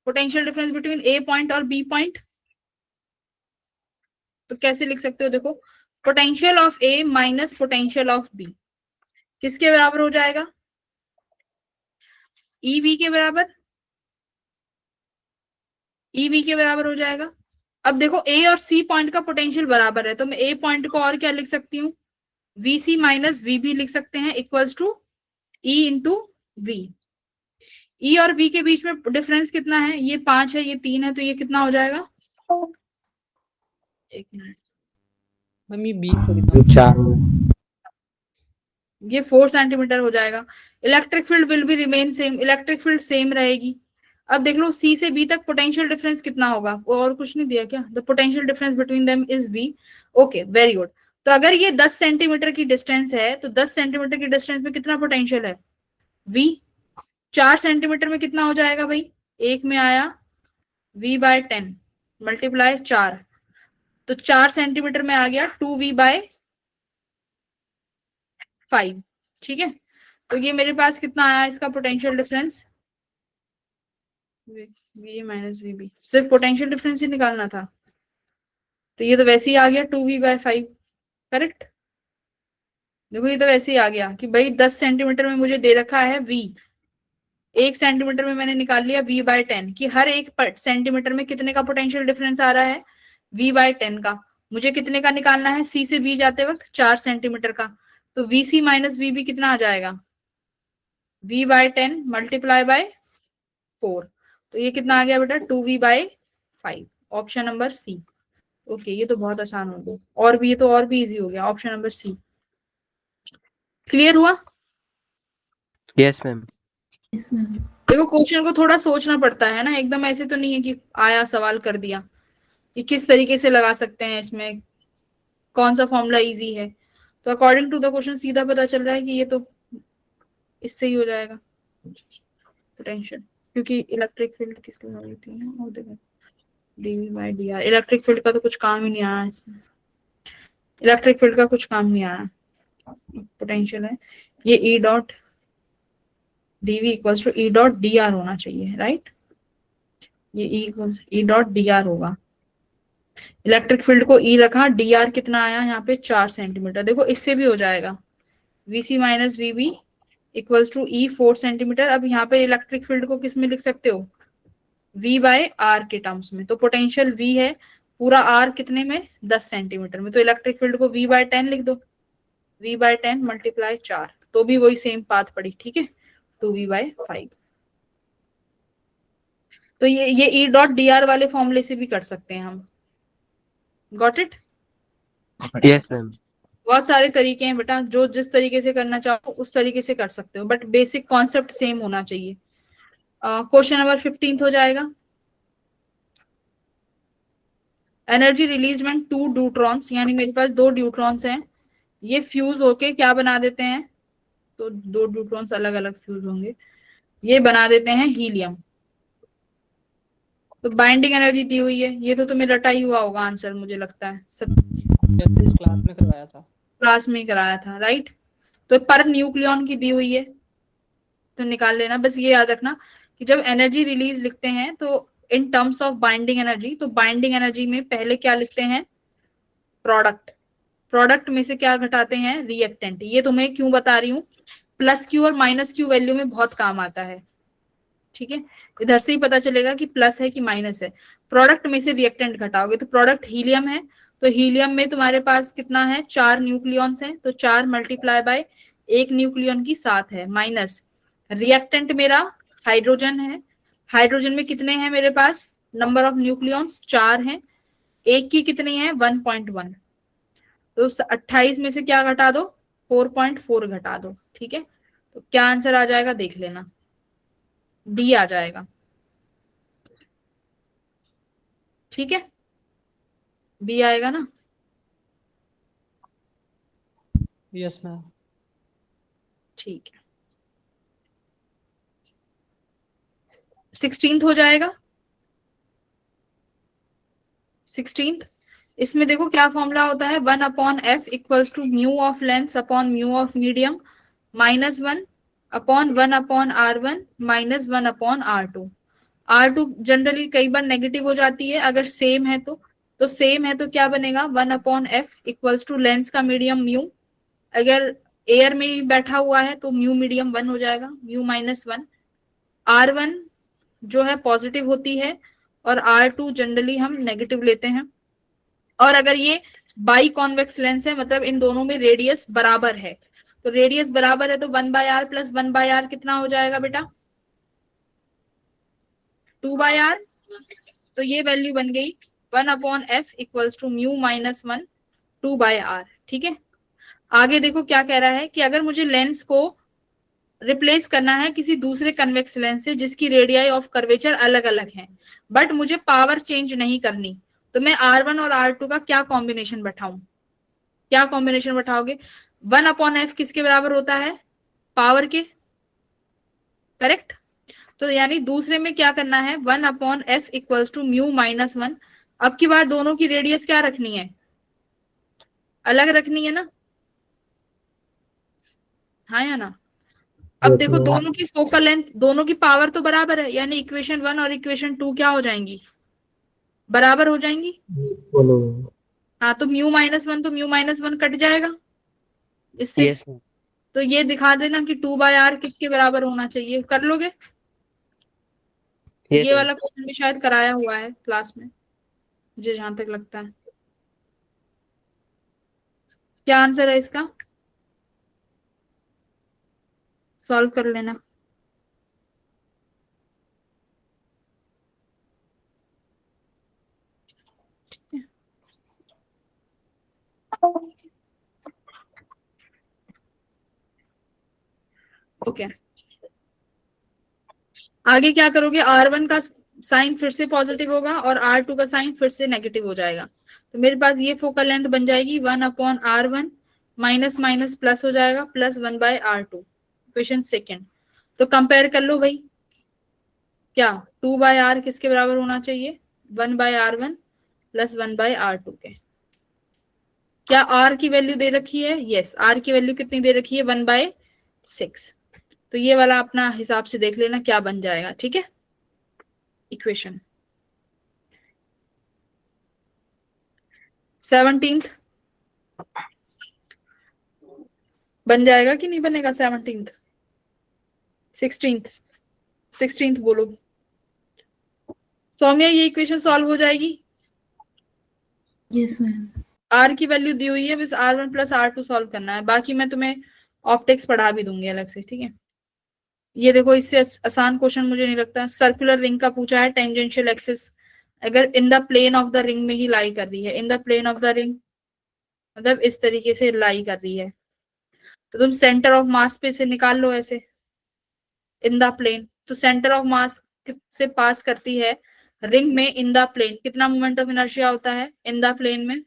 potential difference between A point और बी पॉइंट, तो कैसे लिख सकते हो, देखो potential of A minus potential of B किसके बराबर हो जाएगा, ईवी के बराबर, ईवी के बराबर हो जाएगा। अब देखो ए और सी पॉइंट का पोटेंशियल बराबर है, तो मैं ए पॉइंट को और क्या लिख सकती हूँ, वीसी माइनस वीबी लिख सकते हैं, equals to E into V. E और वी के बीच में डिफरेंस कितना है, ये 5 है, ये 3 है, तो ये कितना हो जाएगा, एक मिनट, मैम ये 20 4 ये 4 सेंटीमीटर हो जाएगा। Electric field will be remain same, electric field same रहेगी। अब देख लो सी से बी तक पोटेंशियल डिफरेंस कितना होगा, वो और कुछ नहीं दिया क्या, the potential difference between them is V. Okay very good. तो अगर ये 10 सेंटीमीटर की डिस्टेंस है तो 10 सेंटीमीटर की डिस्टेंस में कितना पोटेंशियल है, वी। 4 सेंटीमीटर में कितना हो जाएगा भाई, एक में आया v बाय 10 मल्टीप्लाई 4, तो 4 सेंटीमीटर में आ गया 2v बाय 5, ठीक है। तो ये मेरे पास कितना आया इसका पोटेंशियल डिफरेंस, v माइनस वीबी, सिर्फ पोटेंशियल डिफरेंस ही निकालना था, तो ये तो वैसे ही आ गया 2v बाय 5, करेक्ट। देखो ये तो वैसे ही आ गया कि भाई 10 सेंटीमीटर में मुझे दे रखा है v, 1 सेंटीमीटर में मैंने निकाल लिया v बाय 10 कि हर एक सेंटीमीटर में कितने का पोटेंशियल डिफरेंस आ रहा है, v बाय 10 का। मुझे कितने का निकालना है, c से b जाते वक्त 4 सेंटीमीटर का, तो vc माइनस vb कितना आ जाएगा, v बाय 10 मल्टीप्लाई बाय 4, तो ये कितना आ गया बेटा 2v by 5, option number C. Okay ये तो बहुत आसान हो गया, और भी ये तो और भी इजी हो गया, ऑप्शन नंबर सी। क्लियर हुआ? Yes, ma'am. Yes, ma'am. देखो क्वेश्चन को थोड़ा सोचना पड़ता है ना, एकदम ऐसे तो नहीं है कि आया सवाल कर दिया, कि किस तरीके से लगा सकते हैं, इसमें कौन सा फॉर्मूला इजी है। तो अकॉर्डिंग टू द क्वेश्चन सीधा पता चल रहा है कि ये तो इससे ही हो जाएगा पोटेंशियल, क्योंकि इलेक्ट्रिक फील्ड किसके बराबर होती है, और देखो dV by d r. Electric field का तो कुछ काम ही नहीं आया इसमें, इलेक्ट्रिक फील्ड का कुछ काम नहीं आया, पोटेंशियल है ये E dot dv equals to E dot d r होना चाहिए, राइट। ये ई डॉट डी आर होगा, इलेक्ट्रिक फील्ड को ई रखा, डी आर कितना आया यहाँ पे 4 सेंटीमीटर। देखो इससे भी हो जाएगा vc minus vb equals to E 4 centimetre. अब यहाँ पे इलेक्ट्रिक फील्ड को किस में लिख सकते हो, v बाय आर के टर्म्स में, तो पोटेंशियल v है, पूरा r कितने में 10 सेंटीमीटर में, तो इलेक्ट्रिक फील्ड को v बाय 10 लिख दो, v बाय 10 मल्टीप्लाई 4, तो भी वही सेम पाथ पड़ी, ठीक है, 2v बाय 5। तो ये ई डॉट डी आर वाले फॉर्मूले से भी कर सकते हैं हम, गॉट इट। Yes, ma'am. बहुत सारे तरीके हैं बेटा, जो जिस तरीके से करना चाहो उस तरीके से कर सकते हो, बट बेसिक कॉन्सेप्ट सेम होना चाहिए। क्वेश्चन नंबर 15 हो जाएगा, एनर्जी रिलीज व्हेन 2 ड्यूट्रॉन्स, यानी मेरे पास 2 ड्यूट्रॉन्स हैं, ये फ्यूज होके क्या बना देते हैं, तो 2 ड्यूट्रॉन्स अलग अलग फ्यूज होंगे, ये बना देते हैं हीलियम। तो बाइंडिंग एनर्जी दी हुई है, ये तो तुम्हें रटा ही हुआ होगा आंसर, मुझे लगता है इस क्लास में करवाया था, क्लास में कराया था, राइट। तो पर न्यूक्लियॉन की दी हुई है तो निकाल लेना। बस ये याद रखना कि जब एनर्जी रिलीज लिखते हैं तो इन टर्म्स ऑफ बाइंडिंग एनर्जी, तो बाइंडिंग एनर्जी में पहले क्या लिखते हैं, प्रोडक्ट, प्रोडक्ट में से क्या घटाते हैं, रिएक्टेंट। ये तुम्हें क्यों बता रही हूँ, प्लस क्यू और माइनस क्यू वैल्यू में बहुत काम आता है, ठीक है। इधर से ही पता चलेगा कि प्लस है कि माइनस है। प्रोडक्ट में से रिएक्टेंट घटाओगे तो प्रोडक्ट हीलियम है, तो हीलियम में तुम्हारे पास कितना है, 4 न्यूक्लियॉन्स हैं, तो 4 मल्टीप्लाई बाय 1 न्यूक्लियॉन की 7 है, माइनस रिएक्टेंट मेरा हाइड्रोजन है, हाइड्रोजन में कितने हैं मेरे पास, नंबर ऑफ न्यूक्लियॉन्स 4 हैं, एक की कितनी है 1.1, तो 28 में से क्या घटा दो, 4.4 घटा दो, ठीक है। तो क्या आंसर आ जाएगा देख लेना, डी आ जाएगा, ठीक है, बी आएगा ना। Yes ma'am. ठीक है, 16th हो जाएगा। 16th, इसमें देखो क्या फॉर्मूला होता है, 1/f equals to mu of length upon mu of medium -1 upon 1/r1 -1/r2। R2 generally कई बार नेगेटिव हो जाती है अगर सेम है तो सेम है तो क्या बनेगा, 1/f इक्वल्स टू लेंस का मीडियम म्यू, अगर एयर में ही बैठा हुआ है तो म्यू मीडियम 1 हो जाएगा, म्यू -1। R1 जो है पॉजिटिव होती है और R2 जनरली हम नेगेटिव लेते हैं। और अगर ये बाई कॉन्वेक्स लेंस है मतलब इन दोनों में रेडियस बराबर है, तो रेडियस बराबर है तो 1/r प्लस 1/r कितना हो जाएगा बेटा, 2/r। तो ये वैल्यू बन गई 1/f equals to mu -1 2/r, ठीक है। आगे देखो क्या कह रहा है कि अगर मुझे लेंस को रिप्लेस करना है किसी दूसरे कन्वेक्स लेंस से जिसकी रेडियाई ऑफ कर्वेचर अलग अलग है, बट मुझे पावर चेंज नहीं करनी, तो मैं R1 और R2 का क्या कॉम्बिनेशन बैठाऊं, क्या कॉम्बिनेशन बैठाओगे, 1/f किसके बराबर होता है, पावर के, करेक्ट। तो यानी दूसरे में क्या करना है, 1/f इक्वल्स टू म्यू -1। अब की बार दोनों की रेडियस क्या रखनी है, अलग रखनी है ना, हाँ या ना। अब देखो दोनों की फोकल लेंथ, दोनों की पावर तो बराबर है, यानी इक्वेशन 1 और इक्वेशन 2 क्या हो जाएंगी, बराबर हो जाएंगी। हाँ, तो म्यू -1 तो म्यू -1 कट जाएगा इससे। Yes ma'am. तो ये दिखा देना कि 2/r किसके बराबर होना चाहिए, कर लोगे। यस ये मैम। वाला क्वेश्चन भी शायद कराया हुआ है क्लास में, मुझे जहां तक लगता है। क्या आंसर है इसका, सॉल्व कर लेना। ओके, आगे क्या करोगे, R1 का साइन फिर से पॉजिटिव होगा और R2 का साइन फिर से नेगेटिव हो जाएगा। तो मेरे पास ये फोकल लेंथ बन जाएगी 1/r1 माइनस माइनस प्लस हो जाएगा प्लस 1/r2, इक्वेशन सेकेंड। तो कंपेयर कर लो भाई, क्या 2/r किसके बराबर होना चाहिए, 1/r1 प्लस 1/r2 के। क्या r की वैल्यू दे रखी है, यस, r की वैल्यू कितनी दे रखी है, 1/6। तो ये वाला अपना हिसाब से देख लेना क्या बन जाएगा, ठीक है। इक्वेशन 17th बन जाएगा कि नहीं बनेगा, 17th 16th बोलो। सौम्या ये इक्वेशन सॉल्व हो जाएगी, यस मैम। r की वैल्यू दी हुई है, बस R1 प्लस R2 सॉल्व करना है, बाकी मैं तुम्हें ऑप्टिक्स पढ़ा भी दूंगी अलग से, ठीक है। ये देखो इससे आसान क्वेश्चन मुझे नहीं लगता। सर्कुलर रिंग का पूछा है, टेंजेंशियल एक्सिस अगर in the plane of the ring में ही लाई कर रही है, in the plane of the ring मतलब इस तरीके से लाई कर रही है, तो तुम सेंटर ऑफ मास पे से निकाल लो ऐसे इन द प्लेन। तो सेंटर ऑफ मास से पास करती है रिंग में इन द प्लेन, कितना मोमेंट ऑफ इनर्शिया होता है इन द प्लेन में,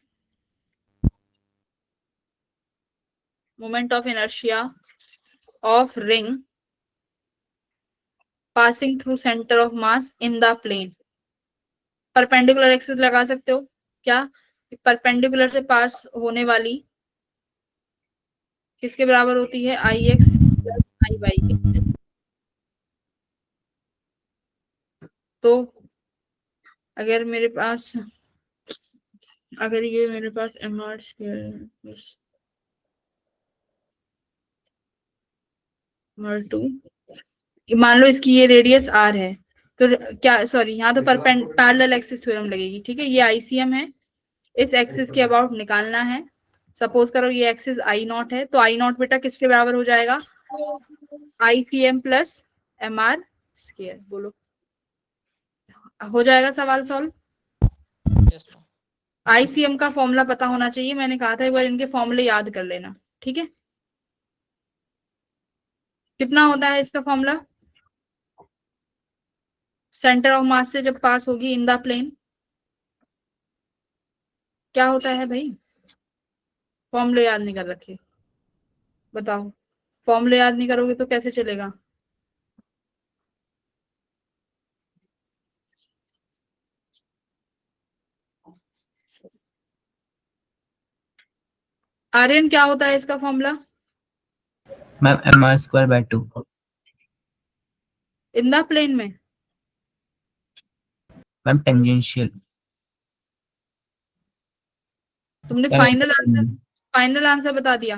moment of inertia of ring passing through centre of mass in the plane. Perpendicular axis लगा सकते हो क्या, परपेंडिकुलर से पास होने वाली किसके बराबर होती है, Ix प्लस Iy। तो अगर मेरे पास, अगर ये मेरे पास mr स्क्वायर r2, मान लो इसकी ये रेडियस r है, तो क्या, सॉरी यहाँ तो पैरेलल एक्सिस थ्योरम लगेगी, ठीक है। ये ICM है, इस एक्सिस के अबाउट निकालना है। सपोज करो ये एक्सिस I0 है, तो I0 बेटा किसके बराबर हो जाएगा, ICM प्लस mr स्क्वायर। बोलो, हो जाएगा सवाल सॉल्व। Yes ma'am. आईसीएम का फॉर्मूला पता होना चाहिए, मैंने कहा था एक बार इनके फॉर्मूले याद कर लेना, ठीक है। कितना होता है इसका फॉर्मूला, सेंटर ऑफ मास से जब पास होगी इन द प्लेन, क्या होता है भाई? फॉर्मूले याद नहीं कर रखे, बताओ। फॉर्मूले याद नहीं करोगे तो कैसे चलेगा? आर्यन क्या होता है इसका formula? Ma'am mr² 2 in the plane में मैम टेंजेंशियल तुमने फाइनल आंसर बता दिया।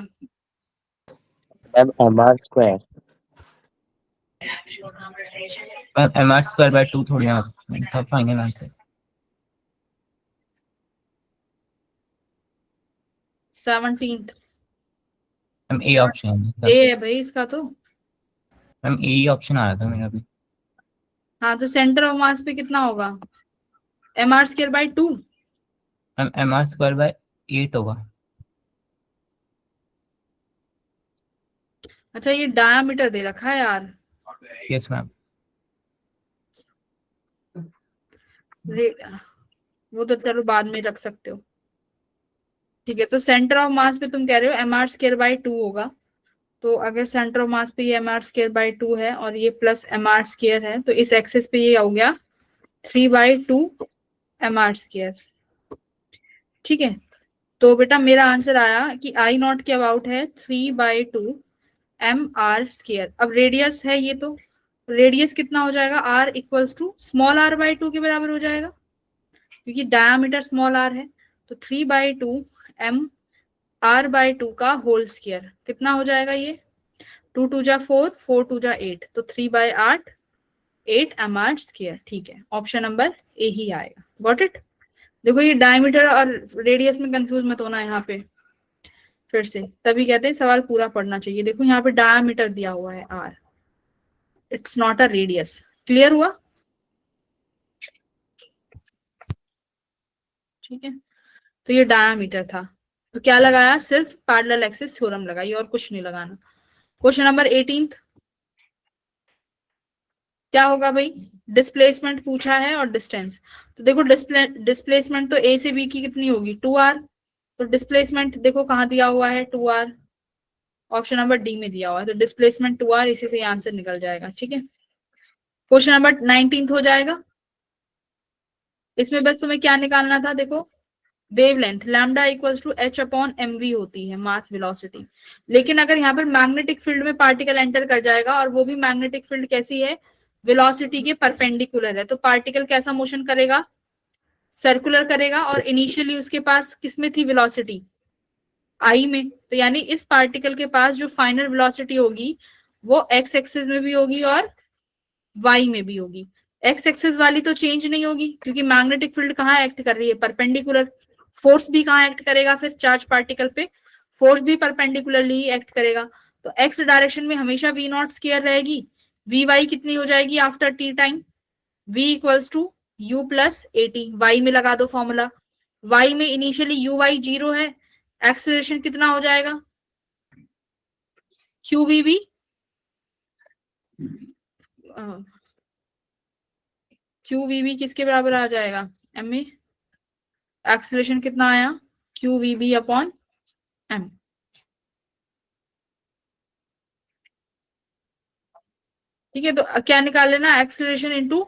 मैम mr² मैम mr² 2 थोड़ी ना था final answer. 17th ma'am A option A है भाई इसका तो। मैम ए ऑप्शन आ रहा था मेरा भी। हाँ तो सेंटर ऑफ मास पे कितना होगा? mr²/2। मैम mr² 8 होगा। अच्छा ये डायामीटर दे रखा है यार। Yes ma'am. वो तो चलो बाद में रख सकते हो, ठीक है। तो सेंटर ऑफ मास पे तुम कह रहे हो mr²/2 होगा, तो अगर सेंटर ऑफ मास पे ये mr²/2 है और ये प्लस mr² है, तो इस एक्सिस पे ये हो गया 3/2 mr², ठीक है। तो बेटा मेरा आंसर आया कि आई नॉट के अबाउट है 3/2 mr²। अब रेडियस है ये, तो रेडियस कितना हो जाएगा? r equals to small r/2 के बराबर हो जाएगा, क्योंकि डायमीटर स्मॉल r है। तो 3/2 mr/2 का होल स्क्वायर कितना हो जाएगा? ये 2 2 जा 4, 4 2 जा 8, तो 3/8 8 mr², ठीक है। ऑप्शन नंबर ए ही आएगा। Got it? देखो ये डायमीटर और रेडियस में कंफ्यूज मत होना यहाँ पे फिर से, तभी कहते हैं सवाल पूरा पढ़ना चाहिए। देखो यहाँ पे डायमीटर दिया हुआ है r, it's not a radius. Clear हुआ? ठीक है, तो ये डायमीटर था, तो क्या लगाया? सिर्फ पैरेलल एक्सिस थ्योरम लगाई और कुछ नहीं लगाना। क्वेश्चन नंबर 18 क्या होगा भाई? डिस्प्लेसमेंट पूछा है और डिस्टेंस। तो देखो डिस्प्लेसमेंट तो ए से बी की कितनी होगी? 2r। तो डिस्प्लेसमेंट देखो कहाँ दिया हुआ है? 2r, ऑप्शन नंबर डी में दिया हुआ है, तो डिस्प्लेसमेंट 2r, इसी से आंसर निकल जाएगा, ठीक है। क्वेश्चन नंबर 19 हो जाएगा। इसमें बस तुम्हें क्या निकालना था? देखो wavelength lambda equals to h/mv होती है, मास वेलोसिटी। लेकिन अगर यहाँ पर मैग्नेटिक फील्ड में पार्टिकल एंटर कर जाएगा, और वो भी मैग्नेटिक फील्ड कैसी है? वेलोसिटी के परपेंडिकुलर है, तो पार्टिकल कैसा मोशन करेगा? सर्कुलर करेगा। और इनिशियली उसके पास किसमें थी वेलोसिटी? आई में। तो यानी इस पार्टिकल के पास जो फाइनल वेलोसिटी होगी वो एक्स एक्सिस में भी होगी और वाई में भी होगी। एक्स एक्सिस वाली तो चेंज नहीं होगी, क्योंकि मैग्नेटिक फील्ड कहाँ एक्ट कर रही है? परपेंडिकुलर। फोर्स भी कहाँ एक्ट करेगा फिर चार्ज पार्टिकल पे? फोर्स भी परपेंडिकुलरली ही एक्ट करेगा। तो एक्स डायरेक्शन में हमेशा वी नॉट स्क्वायर रहेगी। वी वाई कितनी हो जाएगी after t time? v equals to u plus at. Y में लगा दो फॉर्मूला। वाई में इनिशियली यू वाई 0 है, एक्सेलरेशन कितना हो जाएगा? Q V B, Q V B किसके बराबर आ जाएगा? एम में एक्सेलरेशन कितना आया? Q V B upon M. ठीक है, तो क्या निकाल लेना? Acceleration into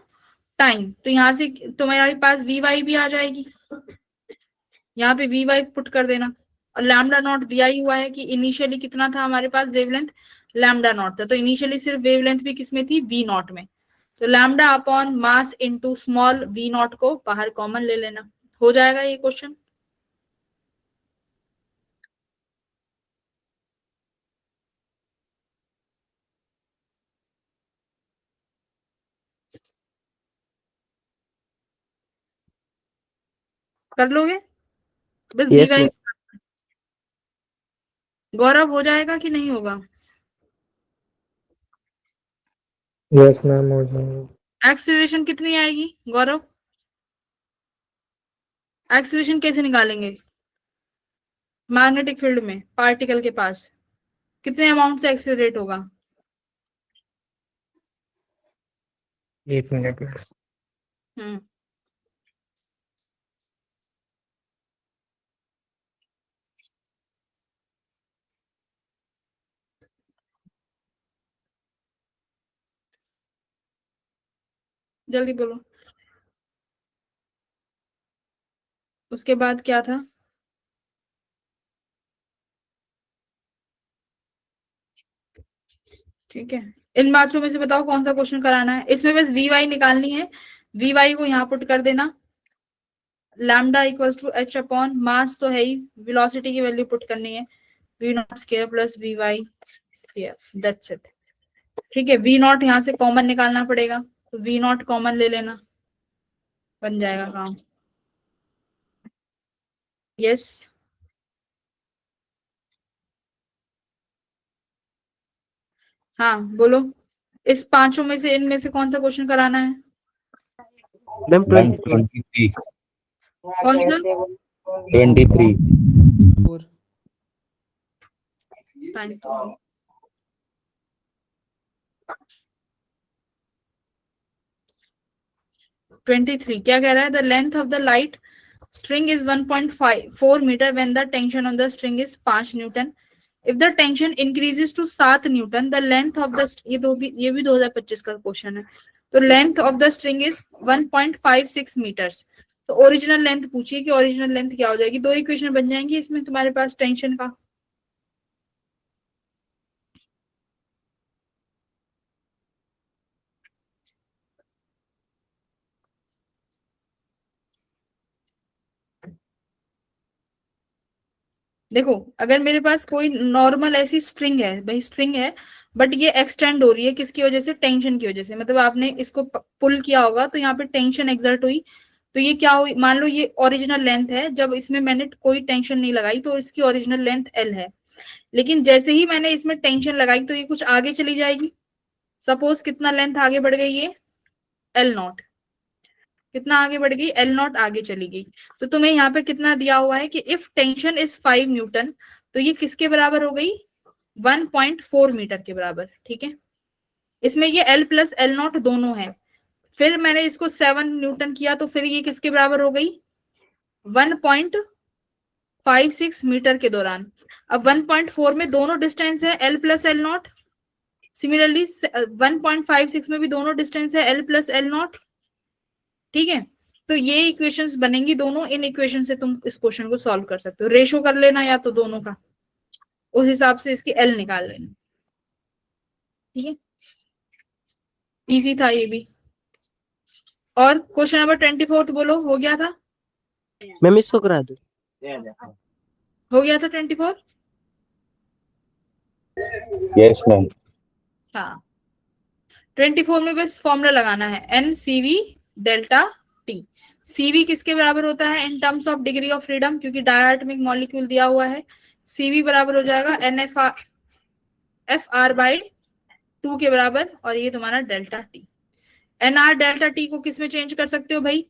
time. तो यहाँ से तुम्हारे पास वी वाई भी आ जाएगी, यहाँ पे वी वाई पुट कर देना। और लैम्डा नॉट दिया ही हुआ है कि इनिशियली कितना था हमारे पास वेवलेंथ? लैम्डा नॉट था, तो इनिशियली सिर्फ वेवलेंथ भी किसमें थी? वी नॉट में। तो lambda upon mass into small V naught को बाहर कॉमन ले लेना, हो जाएगा ये क्वेश्चन। कर लोगे? बस यस वी मैम। गौरव हो जाएगा कि नहीं होगा? यस मैम हो जाएगा। एक्सेलरेशन कितनी आएगी गौरव? एक्सीलरेशन कैसे निकालेंगे? मैग्नेटिक फील्ड में पार्टिकल के पास कितने अमाउंट से एक्सीलरेट होगा? 1 मिनट में। हम्म जल्दी बोलो। उसके बाद क्या था? ठीक है, इन बातों में से बताओ कौन सा क्वेश्चन कराना है। इसमें बस वी वाई निकालनी है, वी वाई को यहाँ पुट कर देना, lambda equals to H upon mass तो है ही, वेलोसिटी की वैल्यू पुट करनी है, V naught square plus V Y square, that's it. ठीक है, वी नॉट यहाँ से कॉमन निकालना पड़ेगा, तो वी नॉट कॉमन ले लेना, बन जाएगा काम। यस हाँ बोलो, इस पांचों में से इनमें से कौन सा क्वेश्चन कराना है? मैम 23 कौन सा? 23 4 टाइम तो 23 क्या कह रहा है? The length of the light string is 1.4 metre when the tension of the string is 5 newton. If the tension increases to 7 newton the length of the, ये भी 2025 का क्वेश्चन है। तो length of the string is 1.56 metres. तो original length पूछिए कि original length क्या हो जाएगी। दो इक्वेशन बन जाएंगी इसमें तुम्हारे पास टेंशन का। देखो अगर मेरे पास कोई नॉर्मल ऐसी स्ट्रिंग है, भाई स्ट्रिंग है बट ये एक्सटेंड हो रही है, किसकी वजह से? टेंशन की वजह से। मतलब आपने इसको पुल किया होगा तो यहाँ पे टेंशन एक्सर्ट हुई, तो ये क्या हुई? मान लो ये ओरिजिनल लेंथ है, जब इसमें मैंने कोई टेंशन नहीं लगाई तो इसकी ओरिजिनल लेंथ एल है। लेकिन जैसे ही मैंने इसमें टेंशन लगाई तो ये कुछ आगे चली जाएगी। सपोज कितना लेंथ आगे बढ़ गई? ये एल नॉट। कितना आगे बढ़ गई? एल नॉट आगे चली गई। तो तुम्हें यहाँ पे कितना दिया हुआ है कि इफ टेंशन इज 5 न्यूटन, तो ये किसके बराबर हो गई? 1.4 मीटर के बराबर। ठीक है, इसमें ये एल प्लस एल नॉट दोनों है। फिर मैंने इसको 7 न्यूटन किया तो फिर ये किसके बराबर हो गई? 1.56 मीटर के दौरान। अब 1.4 में दोनों डिस्टेंस है L plus L not, similarly 1.56 में भी दोनों डिस्टेंस है एल प्लस एल नॉट। ठीक है, तो ये इक्वेशंस बनेंगी दोनों, इन इक्वेशन से तुम इस क्वेश्चन को सॉल्व कर सकते हो। रेशो कर लेना या तो दोनों का, उस हिसाब से इसकी एल निकाल लेना। ठीक है, इजी था ये भी। और क्वेश्चन नंबर 24 बोलो, हो गया था? मैम इसको करा दो। हो गया था 24? Yes ma'am. हाँ, 24 में बस फॉर्मूला लगाना है, N C V delta T. CV किसके बराबर होता है in terms of degree of freedom? क्योंकि डायटोमिक मॉलिक्यूल दिया हुआ है। सीवी बराबर हो जाएगा एन एफ आर बाई 2 के बराबर, और ये तुम्हारा delta T. N R delta T को किस में चेंज कर सकते हो भाई?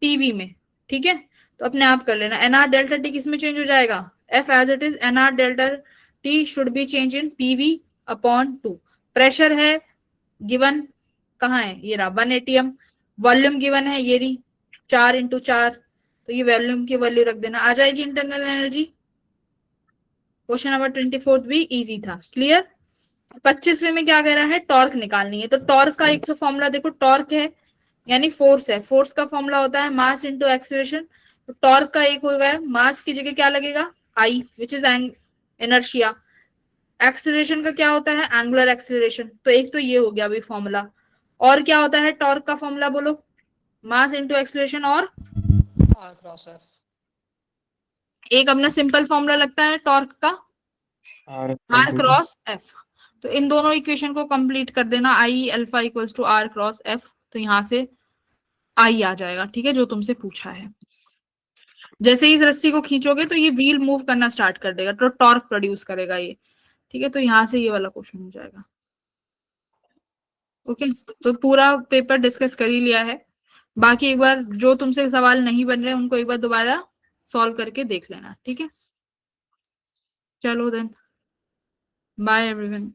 पीवी में। ठीक है, तो अपने आप कर लेना। एन आर डेल्टा टी किस में चेंज हो जाएगा? If as it is N R delta T should be change in PV upon 2। Pressure है गिवन, कहाँ है? ये रहा 1 atm। वॉल्यूम गिवन है ये रही 4 × 4, तो ये वॉल्यूम की वैल्यू रख देना, आ जाएगी इंटरनल एनर्जी। क्वेश्चन नंबर 24 भी इजी था। क्लियर? 25वें में क्या कह रहा है? टॉर्क निकालनी है। तो टॉर्क का एक तो फॉर्मूला देखो, टॉर्क है यानी फोर्स है, फोर्स का फॉर्मूला होता है मास इंटू एक्सीलरेशन। तो टॉर्क का एक हो गया, मास की जगह क्या लगेगा? आई, विच इज इनर्शिया। एक्सीलरेशन का क्या होता है? Angular acceleration. तो एक तो ये हो गया अभी फॉर्मूला। और क्या होता है टॉर्क का फॉर्मूला? बोलो, मास इंटू एक्सीलरेशन और आर क्रॉस एफ। एक अपना सिंपल फॉर्मूला लगता है टॉर्क का, आर क्रॉस एफ। तो इन दोनों इक्वेशन को कंप्लीट कर देना, I alpha equals to R cross F. तो यहां से आई आ जाएगा। ठीक है, जो तुमसे पूछा है। जैसे ही इस रस्सी को खींचोगे तो ये व्हील मूव करना स्टार्ट कर देगा, तो टॉर्क प्रोड्यूस करेगा ये। ठीक है, तो यहां से ये वाला क्वेश्चन हो जाएगा। ओके, तो पूरा पेपर डिस्कस कर ही लिया है। बाकी एक बार जो तुमसे सवाल नहीं बन रहे उनको एक बार दोबारा सॉल्व करके देख लेना, ठीक है। चलो देन, बाय एवरीवन।